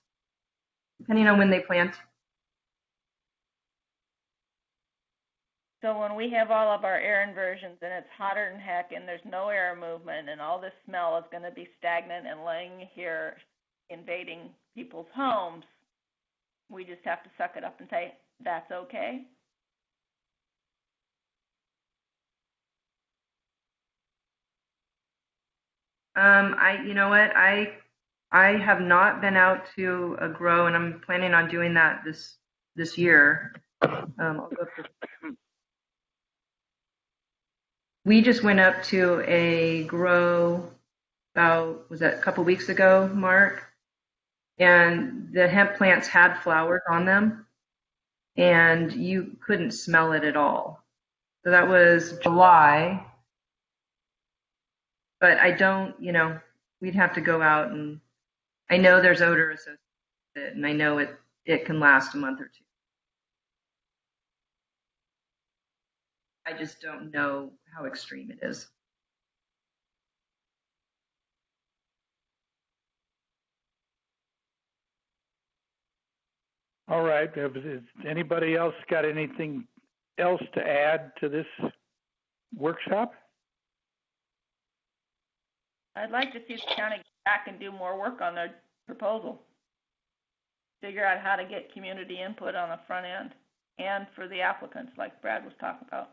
depending on when they plant. So when we have all of our air inversions and it's hotter than heck and there's no air movement and all this smell is going to be stagnant and laying here invading people's homes, we just have to suck it up and say, that's okay? I have not been out to a grow, and I'm planning on doing that this year. I'll go through. We just went up to a grow was that a couple weeks ago, Mark? And the hemp plants had flowers on them. and you couldn't smell it at all. So that was July. But I don't, we'd have to go out, and I know there's odor associated with it, and I know it can last a month or two. I just don't know how extreme it is. All right. Has anybody else got anything else to add to this workshop? I'd like to see the county get back and do more work on their proposal. Figure out how to get community input on the front end and for the applicants, like Brad was talking about.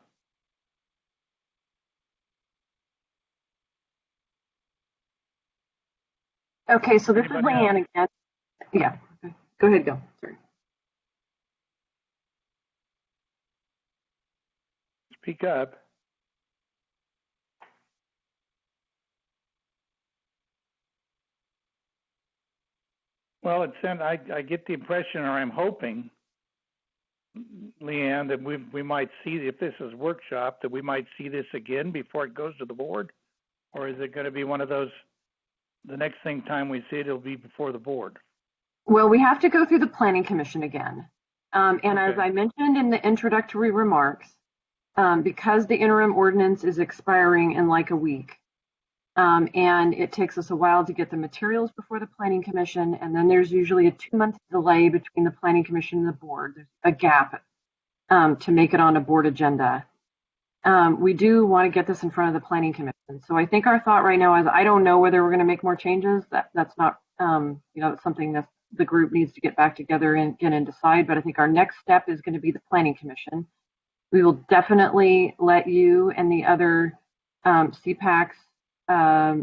Okay, so this is Anybody Leanne again. Yeah, go ahead, go. Sorry. Speak up. Well, I get the impression, or I'm hoping, Leanne, that we might see, if this is workshop, that we might see this again before it goes to the board? Or is it going to be one of those, the next time we see it, it'll be before the board? Well, we have to go through the Planning Commission again. And Okay. as I mentioned in the introductory remarks, because the interim ordinance is expiring in like a week, and it takes us a while to get the materials before the Planning Commission, and then there's usually a 2-month delay between the Planning Commission and the board. There's a gap to make it on a board agenda. We do want to get this in front of the Planning Commission. So I think our thought right now is, I don't know whether we're going to make more changes. That's not, it's something that the group needs to get back together and decide. But I think our next step is going to be the Planning Commission. We will definitely let you and the other CPACs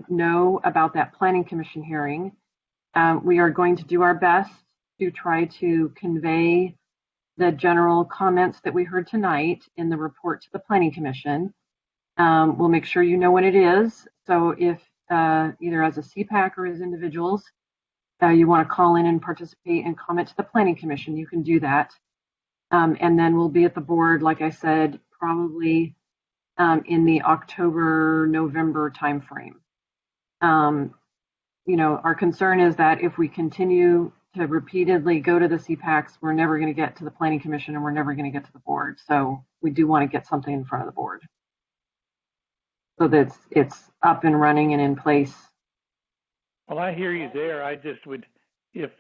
know about that Planning Commission hearing. We are going to do our best to try to convey the general comments that we heard tonight in the report to the Planning Commission. We'll make sure you know what it is. So if either as a CPAC or as individuals, you want to call in and participate and comment to the Planning Commission, you can do that. And then we'll be at the board, like I said, probably in the October, November timeframe. Our concern is that if we continue to repeatedly go to the CPACs, we're never going to get to the Planning Commission and we're never going to get to the board. So we do want to get something in front of the board so that it's up and running and in place. Well, I hear you there. I just would, if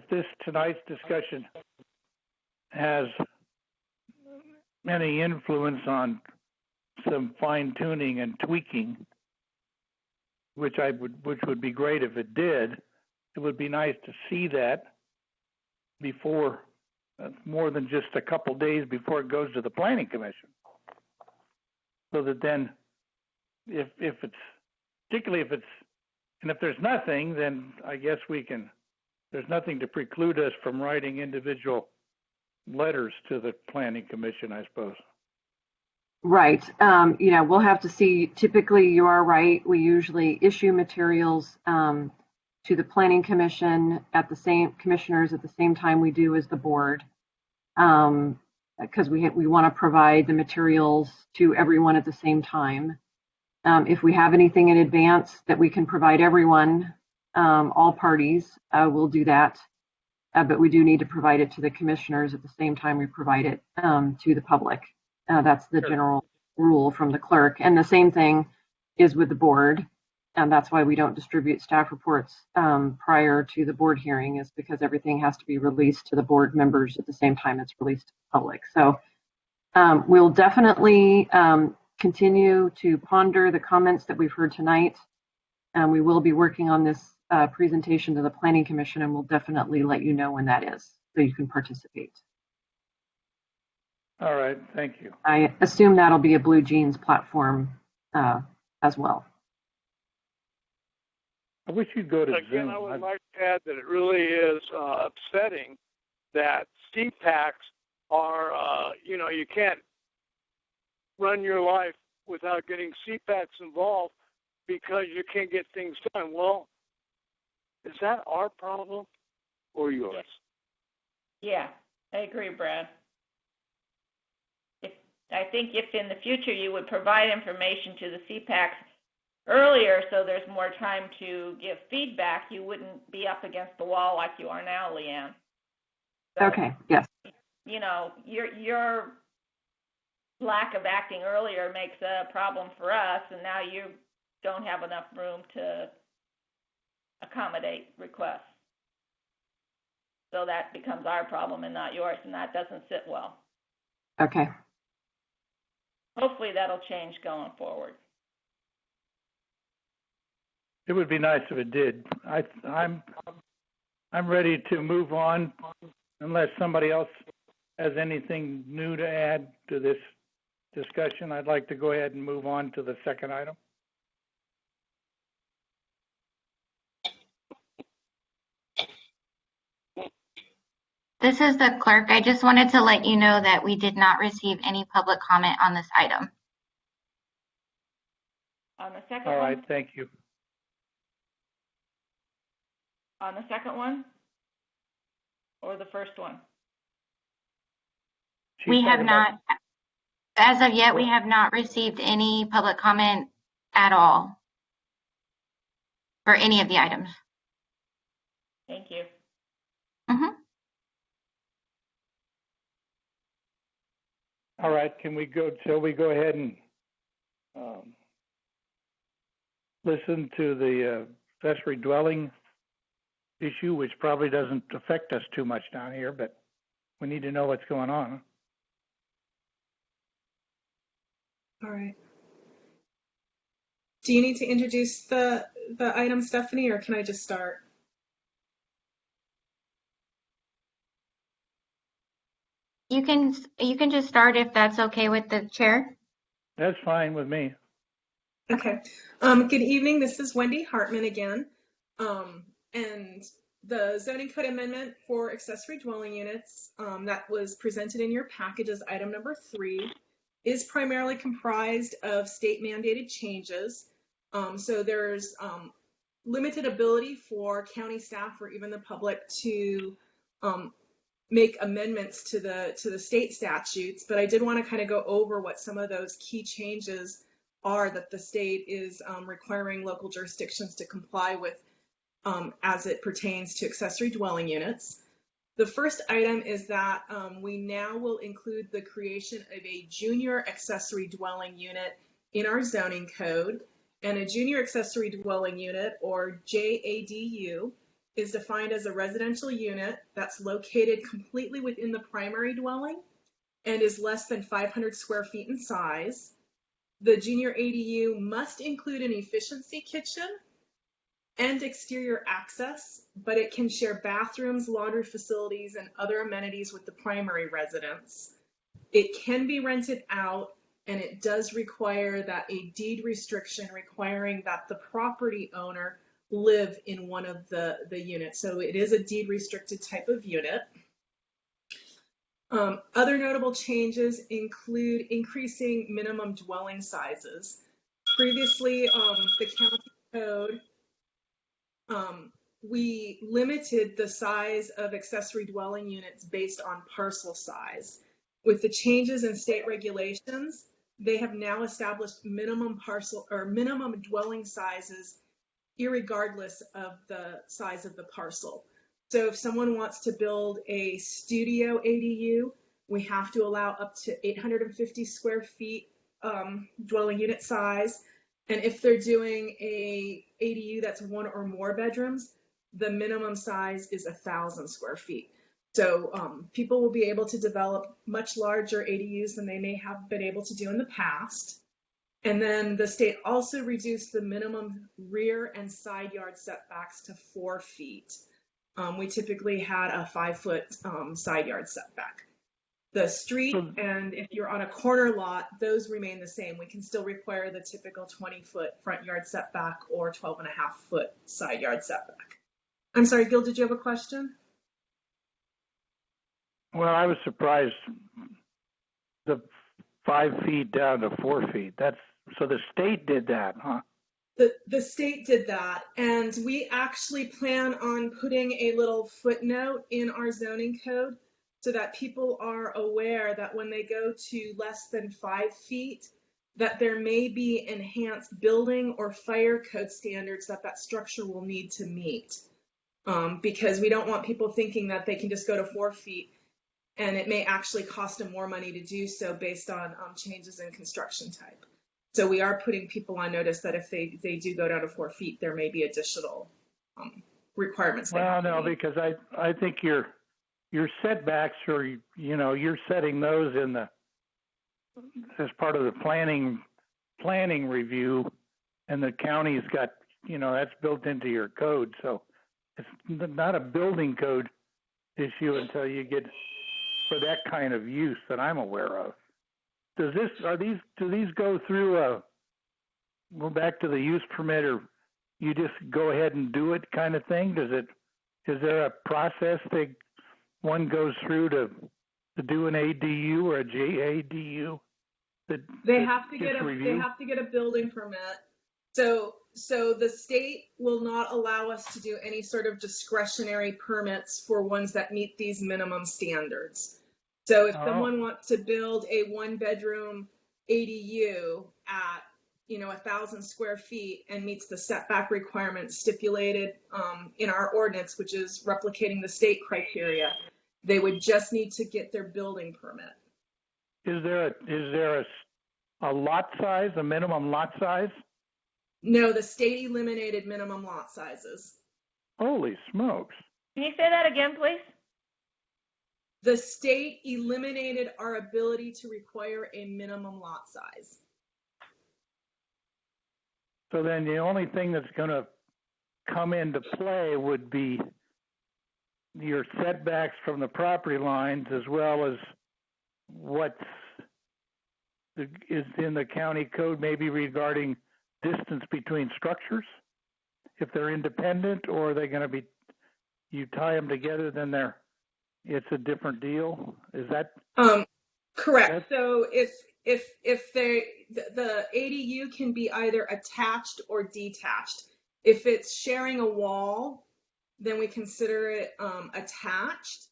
this tonight's discussion has any influence on some fine tuning and tweaking, which would be great if it did, it would be nice to see that before, more than just a couple days before it goes to the Planning Commission. So that then, if it's, particularly if it's, and if there's nothing, then I guess there's nothing to preclude us from writing individual letters to the Planning Commission, I suppose. Right. We'll have to see. Typically, you are right. We usually issue materials to the Planning Commission commissioners at the same time we do as the board, because we want to provide the materials to everyone at the same time. If we have anything in advance that we can provide everyone, all parties, we'll do that. But we do need to provide it to the commissioners at the same time we provide it to the public. That's the general rule from the clerk. And the same thing is with the board. And that's why we don't distribute staff reports prior to the board hearing, is because everything has to be released to the board members at the same time it's released to the public. So we'll definitely continue to ponder the comments that we've heard tonight. We will be working on this presentation to the Planning Commission, and we'll definitely let you know when that is so you can participate. All right, thank you. I assume that'll be a Blue Jeans platform as well. I wish you'd go to Again, Zoom. I would like to add that it really is upsetting that CPACs are, you can't run your life without getting CPACs involved because you can't get things done. Well, is that our problem or yours? Yeah, I agree, Brad. I think if in the future you would provide information to the CPACs earlier so there's more time to give feedback, you wouldn't be up against the wall like you are now, Leanne. So, Okay, yes. you know, your lack of acting earlier makes a problem for us, and now you don't have enough room to accommodate requests. So that becomes our problem and not yours, and that doesn't sit well. Okay. Hopefully that'll change going forward. It would be nice if it did. I'm ready to move on unless somebody else has anything new to add to this discussion. I'd like to go ahead and move on to the second item. This is the clerk. I just wanted to let you know that we did not receive any public comment on this item. On the second All right, one? thank you. On the second one? Or the first one? We have not, as of yet, we have not received any public comment at all for any of the items. Thank you. Mm-hmm. All right, shall we go ahead and listen to the accessory dwelling issue, which probably doesn't affect us too much down here, but we need to know what's going on. All right. Do you need to introduce the item, Stephanie, or can I just start? You can just start if that's okay with the chair. That's fine with me. Okay. Good evening. This is Wendy Hartman again. And the zoning code amendment for accessory dwelling units that was presented in your package as item number 3 is primarily comprised of state mandated changes. So there's limited ability for county staff or even the public to make amendments to the state statutes, but I did want to kind of go over what some of those key changes are that the state is requiring local jurisdictions to comply with as it pertains to accessory dwelling units. The first item is that we now will include the creation of a junior accessory dwelling unit in our zoning code, and a junior accessory dwelling unit, or JADU, is defined as a residential unit that's located completely within the primary dwelling and is less than 500 square feet in size. The junior ADU must include an efficiency kitchen and exterior access, but it can share bathrooms, laundry facilities, and other amenities with the primary residence. It can be rented out, and it does require that a deed restriction requiring that the property owner live in one of the units. So it is a deed restricted type of unit. Other notable changes include increasing minimum dwelling sizes. Previously, the county code, we limited the size of accessory dwelling units based on parcel size. With the changes in state regulations, they have now established minimum parcel or minimum dwelling sizes irregardless of the size of the parcel. So if someone wants to build a studio ADU, we have to allow up to 850 square feet dwelling unit size. And if they're doing a ADU that's 1 or more bedrooms, the minimum size is 1,000 square feet. So people will be able to develop much larger ADUs than they may have been able to do in the past. And then the state also reduced the minimum rear and side yard setbacks to 4 feet. We typically had a 5-foot side yard setback. The street, and if you're on a corner lot, those remain the same. We can still require the typical 20-foot front yard setback or 12.5-foot side yard setback. I'm sorry, Gil, did you have a question? Well, I was surprised the 5 feet down to 4 feet. So the state did that, huh? The state did that, and we actually plan on putting a little footnote in our zoning code so that people are aware that when they go to less than 5 feet, that there may be enhanced building or fire code standards that that structure will need to meet. Because we don't want people thinking that they can just go to 4 feet, and it may actually cost them more money to do so based on changes in construction type. So we are putting people on notice that if they do go down to 4 feet, there may be additional requirements. Well, no, because I think your setbacks are, you're setting those in as part of the planning review, and the county's got, that's built into your code. So it's not a building code issue until you get for that kind of use that I'm aware of. Do these go through go back to the use permit, or you just go ahead and do it kind of thing? Is there a process that one goes through to do an ADU or a JADU? They have to get a building permit. So the state will not allow us to do any sort of discretionary permits for ones that meet these minimum standards. So if someone wants to build a 1-bedroom ADU at 1,000 square feet and meets the setback requirements stipulated in our ordinance, which is replicating the state criteria, they would just need to get their building permit. Is there a lot size, a minimum lot size? No, the state eliminated minimum lot sizes. Holy smokes. Can you say that again, please? The state eliminated our ability to require a minimum lot size. So then the only thing that's going to come into play would be your setbacks from the property lines, as well as what is in the county code, maybe regarding distance between structures. If they're independent, or are they going to be, you tie them together, then it's a different deal. Is that correct? So if the ADU can be either attached or detached. If it's sharing a wall, then we consider it attached.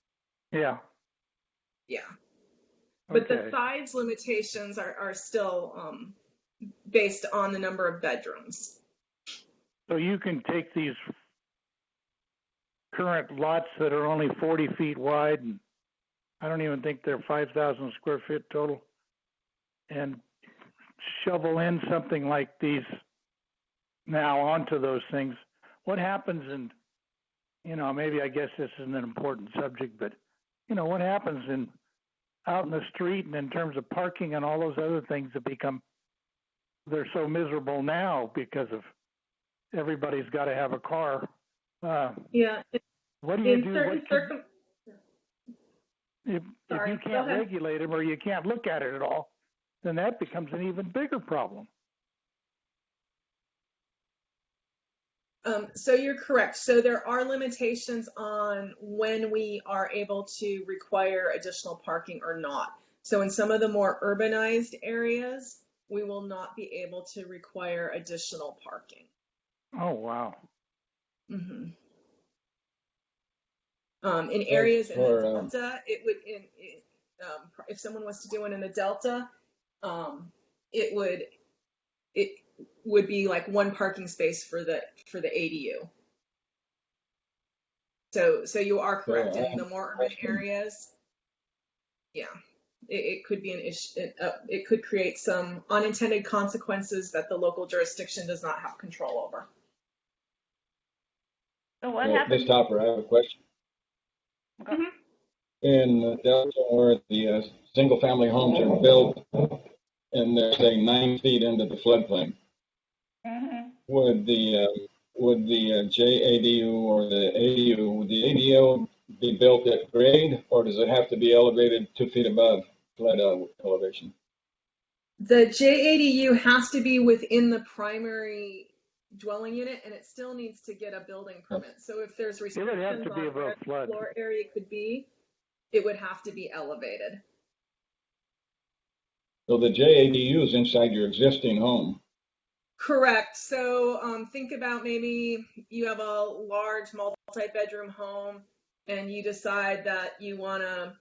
Yeah. Yeah. But Okay. the size limitations are still based on the number of bedrooms. So you can take these current lots that are only 40 feet wide, and I don't even think they're 5,000 square feet total, and shovel in something like these now onto those things. What happens in, maybe I guess this isn't an important subject, but, what happens out in the street and in terms of parking and all those other things that they're so miserable now because of everybody's got to have a car. Yeah. What do you do? If you can't regulate them, or you can't look at it at all, then that becomes an even bigger problem. So you're correct. So there are limitations on when we are able to require additional parking or not. So in some of the more urbanized areas, we will not be able to require additional parking. Oh, wow. Mm-hmm. In areas in the Delta, it would, if someone was to do one in the Delta, it would be like one parking space for the ADU. So you are correct. In the more urban areas, yeah, it could be an issue. It could create some unintended consequences that the local jurisdiction does not have control over. So what happens? Ms. Topper, I have a question. Okay. In the Delta, where the single-family homes are built, and they're say 9 feet into the floodplain, would the JADU or the ADU, would the ADU be built at grade, or does it have to be elevated 2 feet above flood elevation? The JADU has to be within the primary dwelling unit, and it still needs to get a building permit. So if there's restrictions on where the floor area could be, it would have to be elevated. So the JADU is inside your existing home. Correct. So think about maybe you have a large multi-bedroom home and you decide that you want to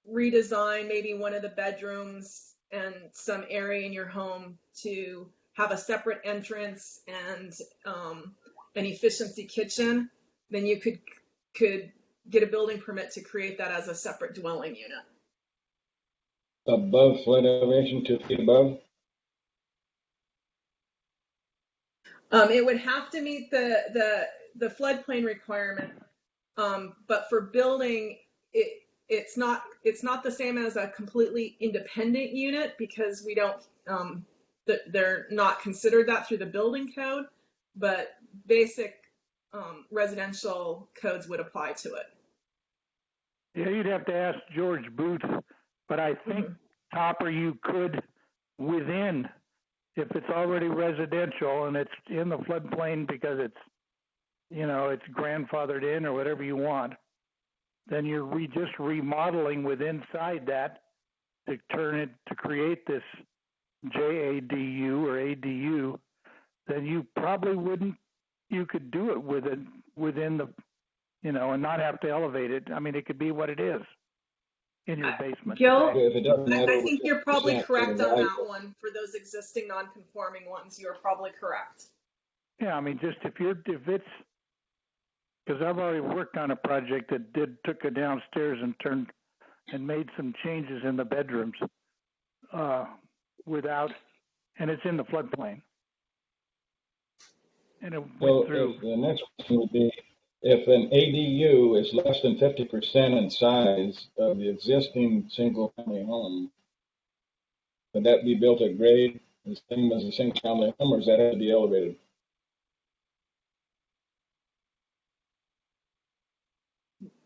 redesign maybe one of the bedrooms and some area in your home to have a separate entrance and an efficiency kitchen, then you could get a building permit to create that as a separate dwelling unit. Above flood elevation, 2 feet above? It would have to meet the floodplain requirement, but for building, it's not the same as a completely independent unit because we don't, they're not considered that through the building code, but basic residential codes would apply to it. Yeah, you'd have to ask George Booth, but I think Topper, you could within, if it's already residential and it's in the floodplain because it's, you know, it's grandfathered in or whatever you want, then you're just remodeling with inside that to turn it to create this JADU or ADU, then you probably wouldn't, you could do it within the, you know, and not have to elevate it. I mean, it could be what it is in your basement. Gil, If it doesn't matter, I think you're probably 6% correct to the on value. that one. For those existing non-conforming ones, you're probably correct. Yeah, I mean, just if it's, because I've already worked on a project that took it downstairs and made some changes in the bedrooms and it's in the floodplain. And it went through. The next question would be, if an ADU is less than 50% in size of the existing single-family home, would that be built at grade, the same as a single-family home, or does that have to be elevated?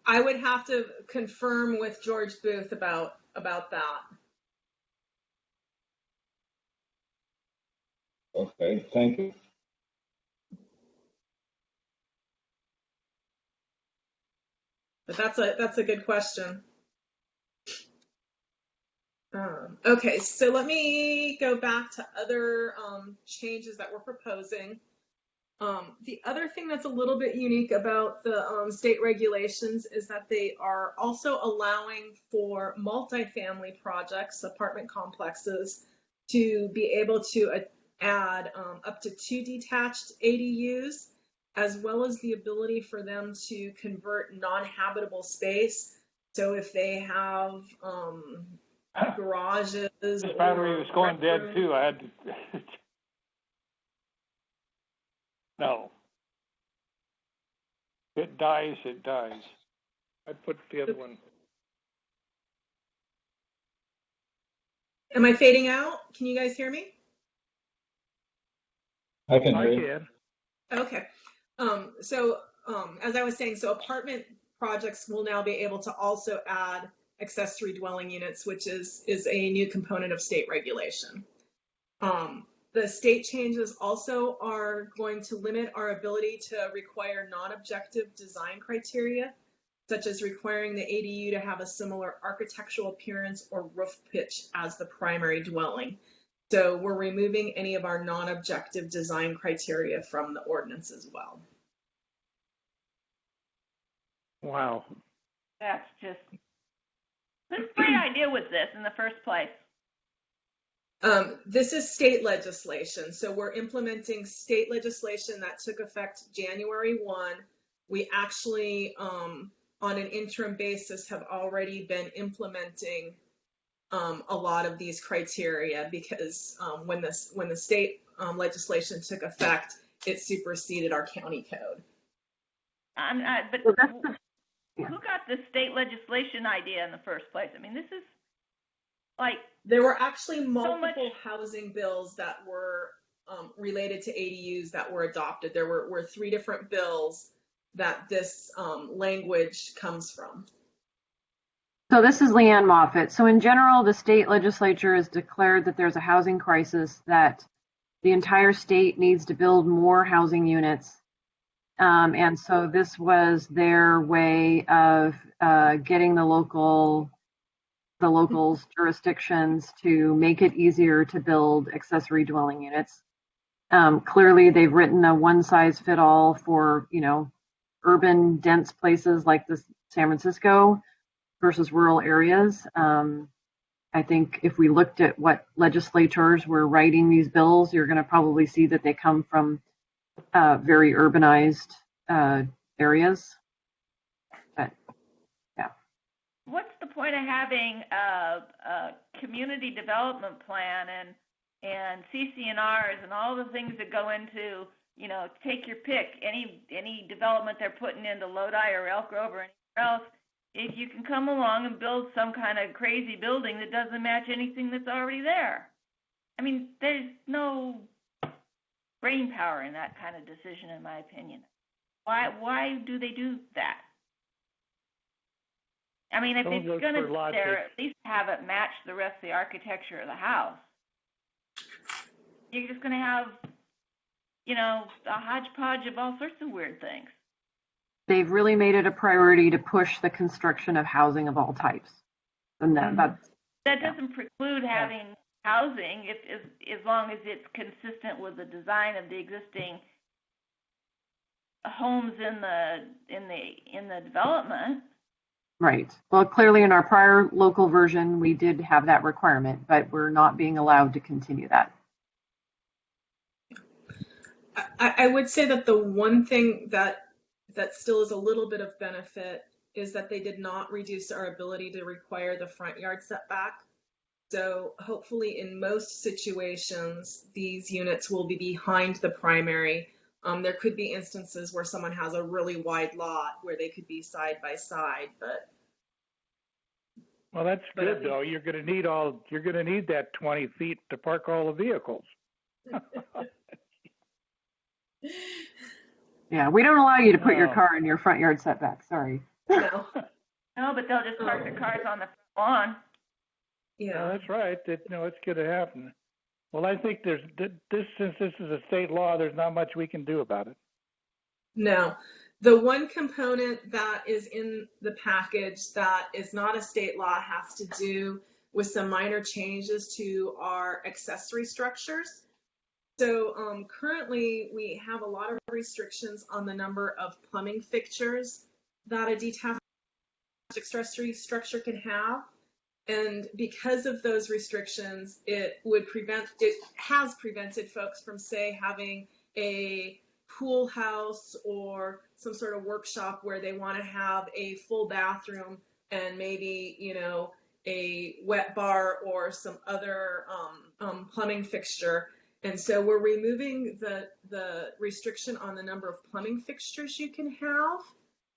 I would have to confirm with George Booth about that. Okay, thank you. But that's a good question. Okay, so let me go back to other changes that we're proposing. The other thing that's a little bit unique about the state regulations is that they are also allowing for multifamily projects, apartment complexes, to be able to add up to 2 detached ADUs, as well as the ability for them to convert non-habitable space. So if they have garages. This battery was going dead too. I had to. No. It dies, it dies. I put the other one. Am I fading out? Can you guys hear me? I can hear you. Okay. As I was saying, so apartment projects will now be able to also add accessory dwelling units, which is a new component of state regulation. The state changes also are going to limit our ability to require non-objective design criteria, such as requiring the ADU to have a similar architectural appearance or roof pitch as the primary dwelling. So we're removing any of our non-objective design criteria from the ordinance as well. Wow. That's just, whose great idea was this in the first place? This is state legislation. So we're implementing state legislation that took effect January 1. We actually, on an interim basis, have already been implementing a lot of these criteria because when the state legislation took effect, it superseded our county code. But who got the state legislation idea in the first place? I mean, this is like... There were actually multiple housing bills that were related to ADUs that were adopted. There were 3 different bills that this language comes from. So this is Leanne Moffett. So in general, the state legislature has declared that there's a housing crisis, that the entire state needs to build more housing units. And so this was their way of getting the locals' jurisdictions to make it easier to build accessory dwelling units. Clearly, they've written a one-size-fit-all for, urban dense places like San Francisco versus rural areas. I think if we looked at what legislators were writing these bills, you're going to probably see that they come from very urbanized areas. But yeah. What's the point of having a community development plan and CC&Rs and all the things that go into, you know, take your pick, any development they're putting into Lodi or Elk Grove or anywhere else, if you can come along and build some kind of crazy building that doesn't match anything that's already there? I mean, there's no brain power in that kind of decision, in my opinion. Why do they do that? I mean, if it's going to there, at least have it match the rest of the architecture of the house. You're just going to have, you know, a hodgepodge of all sorts of weird things. They've really made it a priority to push the construction of housing of all types. And that doesn't preclude having housing if as long as it's consistent with the design of the existing homes in the development. Right. Well, clearly in our prior local version, we did have that requirement, but we're not being allowed to continue that. I would say that the one thing that still is a little bit of benefit is that they did not reduce our ability to require the front yard setback. So hopefully in most situations, these units will be behind the primary. There could be instances where someone has a really wide lot where they could be side by side, but. Well, that's good though. You're going to need that 20 feet to park all the vehicles. Yeah, we don't allow you to put your car in your front yard setback. Sorry. No. No, but they'll just park their cars on the lawn. Yeah, that's right. It's going to happen. Well, I think since this is a state law, there's not much we can do about it. No. The one component that is in the package that is not a state law has to do with some minor changes to our accessory structures. So currently we have a lot of restrictions on the number of plumbing fixtures that a detached accessory structure can have. And because of those restrictions, it has prevented folks from, say, having a pool house or some sort of workshop where they want to have a full bathroom and maybe, you know, a wet bar or some other plumbing fixture. And so we're removing the restriction on the number of plumbing fixtures you can have,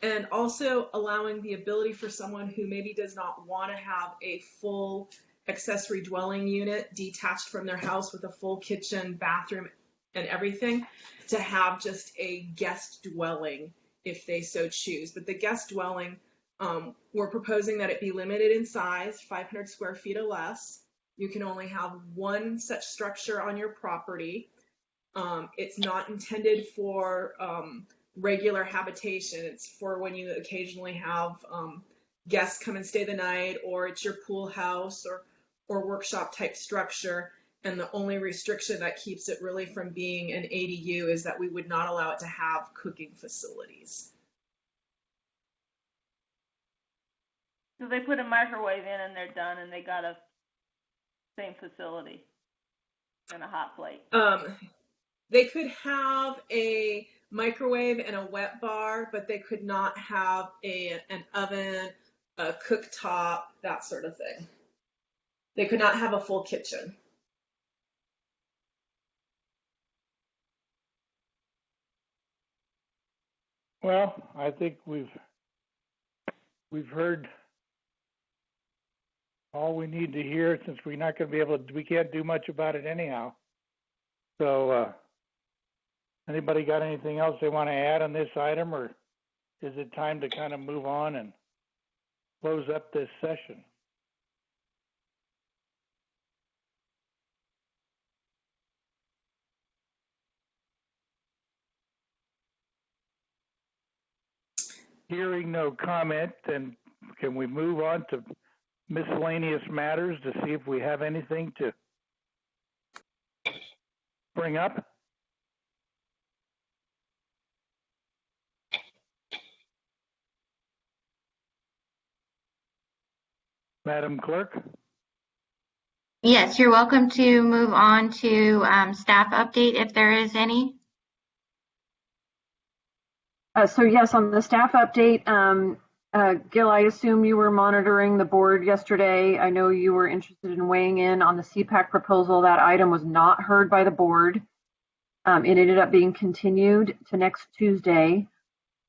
and also allowing the ability for someone who maybe does not want to have a full accessory dwelling unit detached from their house with a full kitchen, bathroom, and everything, to have just a guest dwelling if they so choose. But the guest dwelling, we're proposing that it be limited in size, 500 square feet or less. You can only have one such structure on your property. It's not intended for regular habitation. It's for when you occasionally have guests come and stay the night, or it's your pool house or workshop type structure. And the only restriction that keeps it really from being an ADU is that we would not allow it to have cooking facilities. So they put a microwave in and they're done, and they got a same facility and a hot plate. They could have a microwave and a wet bar, but they could not have an oven, a cooktop, that sort of thing. They could not have a full kitchen. Well, I think we've heard all we need to hear, since we're not going to be able to, we can't do much about it anyhow. So, anybody got anything else they want to add on this item, or is it time to kind of move on and close up this session? Hearing no comment, then can we move on to miscellaneous matters to see if we have anything to bring up? Madam Clerk? Yes, you're welcome to move on to staff update if there is any. So yes, on the staff update, Gil, I assume you were monitoring the board yesterday. I know you were interested in weighing in on the CPAC proposal. That item was not heard by the board. It ended up being continued to next Tuesday.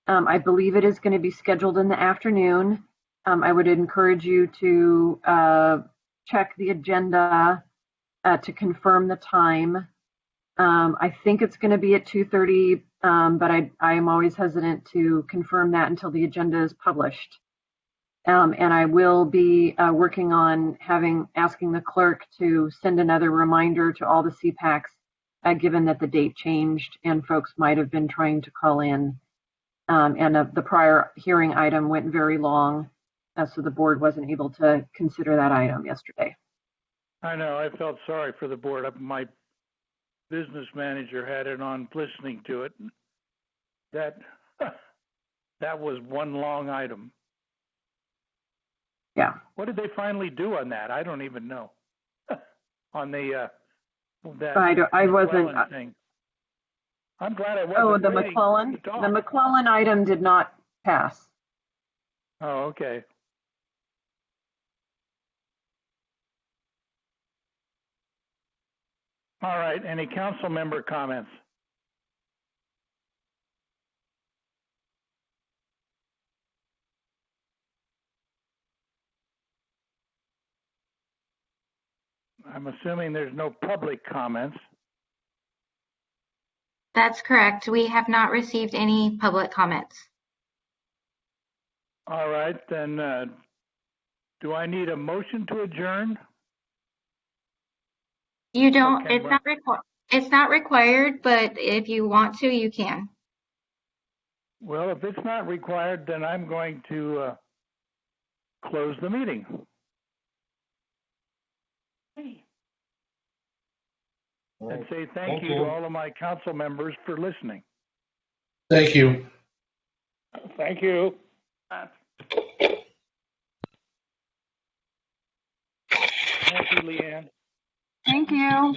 I believe it is going to be scheduled in the afternoon. I would encourage you to check the agenda to confirm the time. I think it's going to be at 2:30, but I am always hesitant to confirm that until the agenda is published. And I will be working on asking the clerk to send another reminder to all the CPACs, given that the date changed and folks might have been trying to call in. And the prior hearing item went very long, so the board wasn't able to consider that item yesterday. I know, I felt sorry for the board. My business manager had it on listening to it. That was one long item. Yeah. What did they finally do on that? I don't even know. On the that I wasn't. Thing. I'm glad I wasn't. Oh, the McClellan item did not pass. Oh, okay. All right. Any council member comments? I'm assuming there's no public comments. That's correct. We have not received any public comments. All right, then do I need a motion to adjourn? You don't, it's not required, but if you want to, you can. Well, if it's not required, then I'm going to close the meeting. And say thank you to all of my council members for listening. Thank you. Thank you. Thank you, Leanne. Thank you.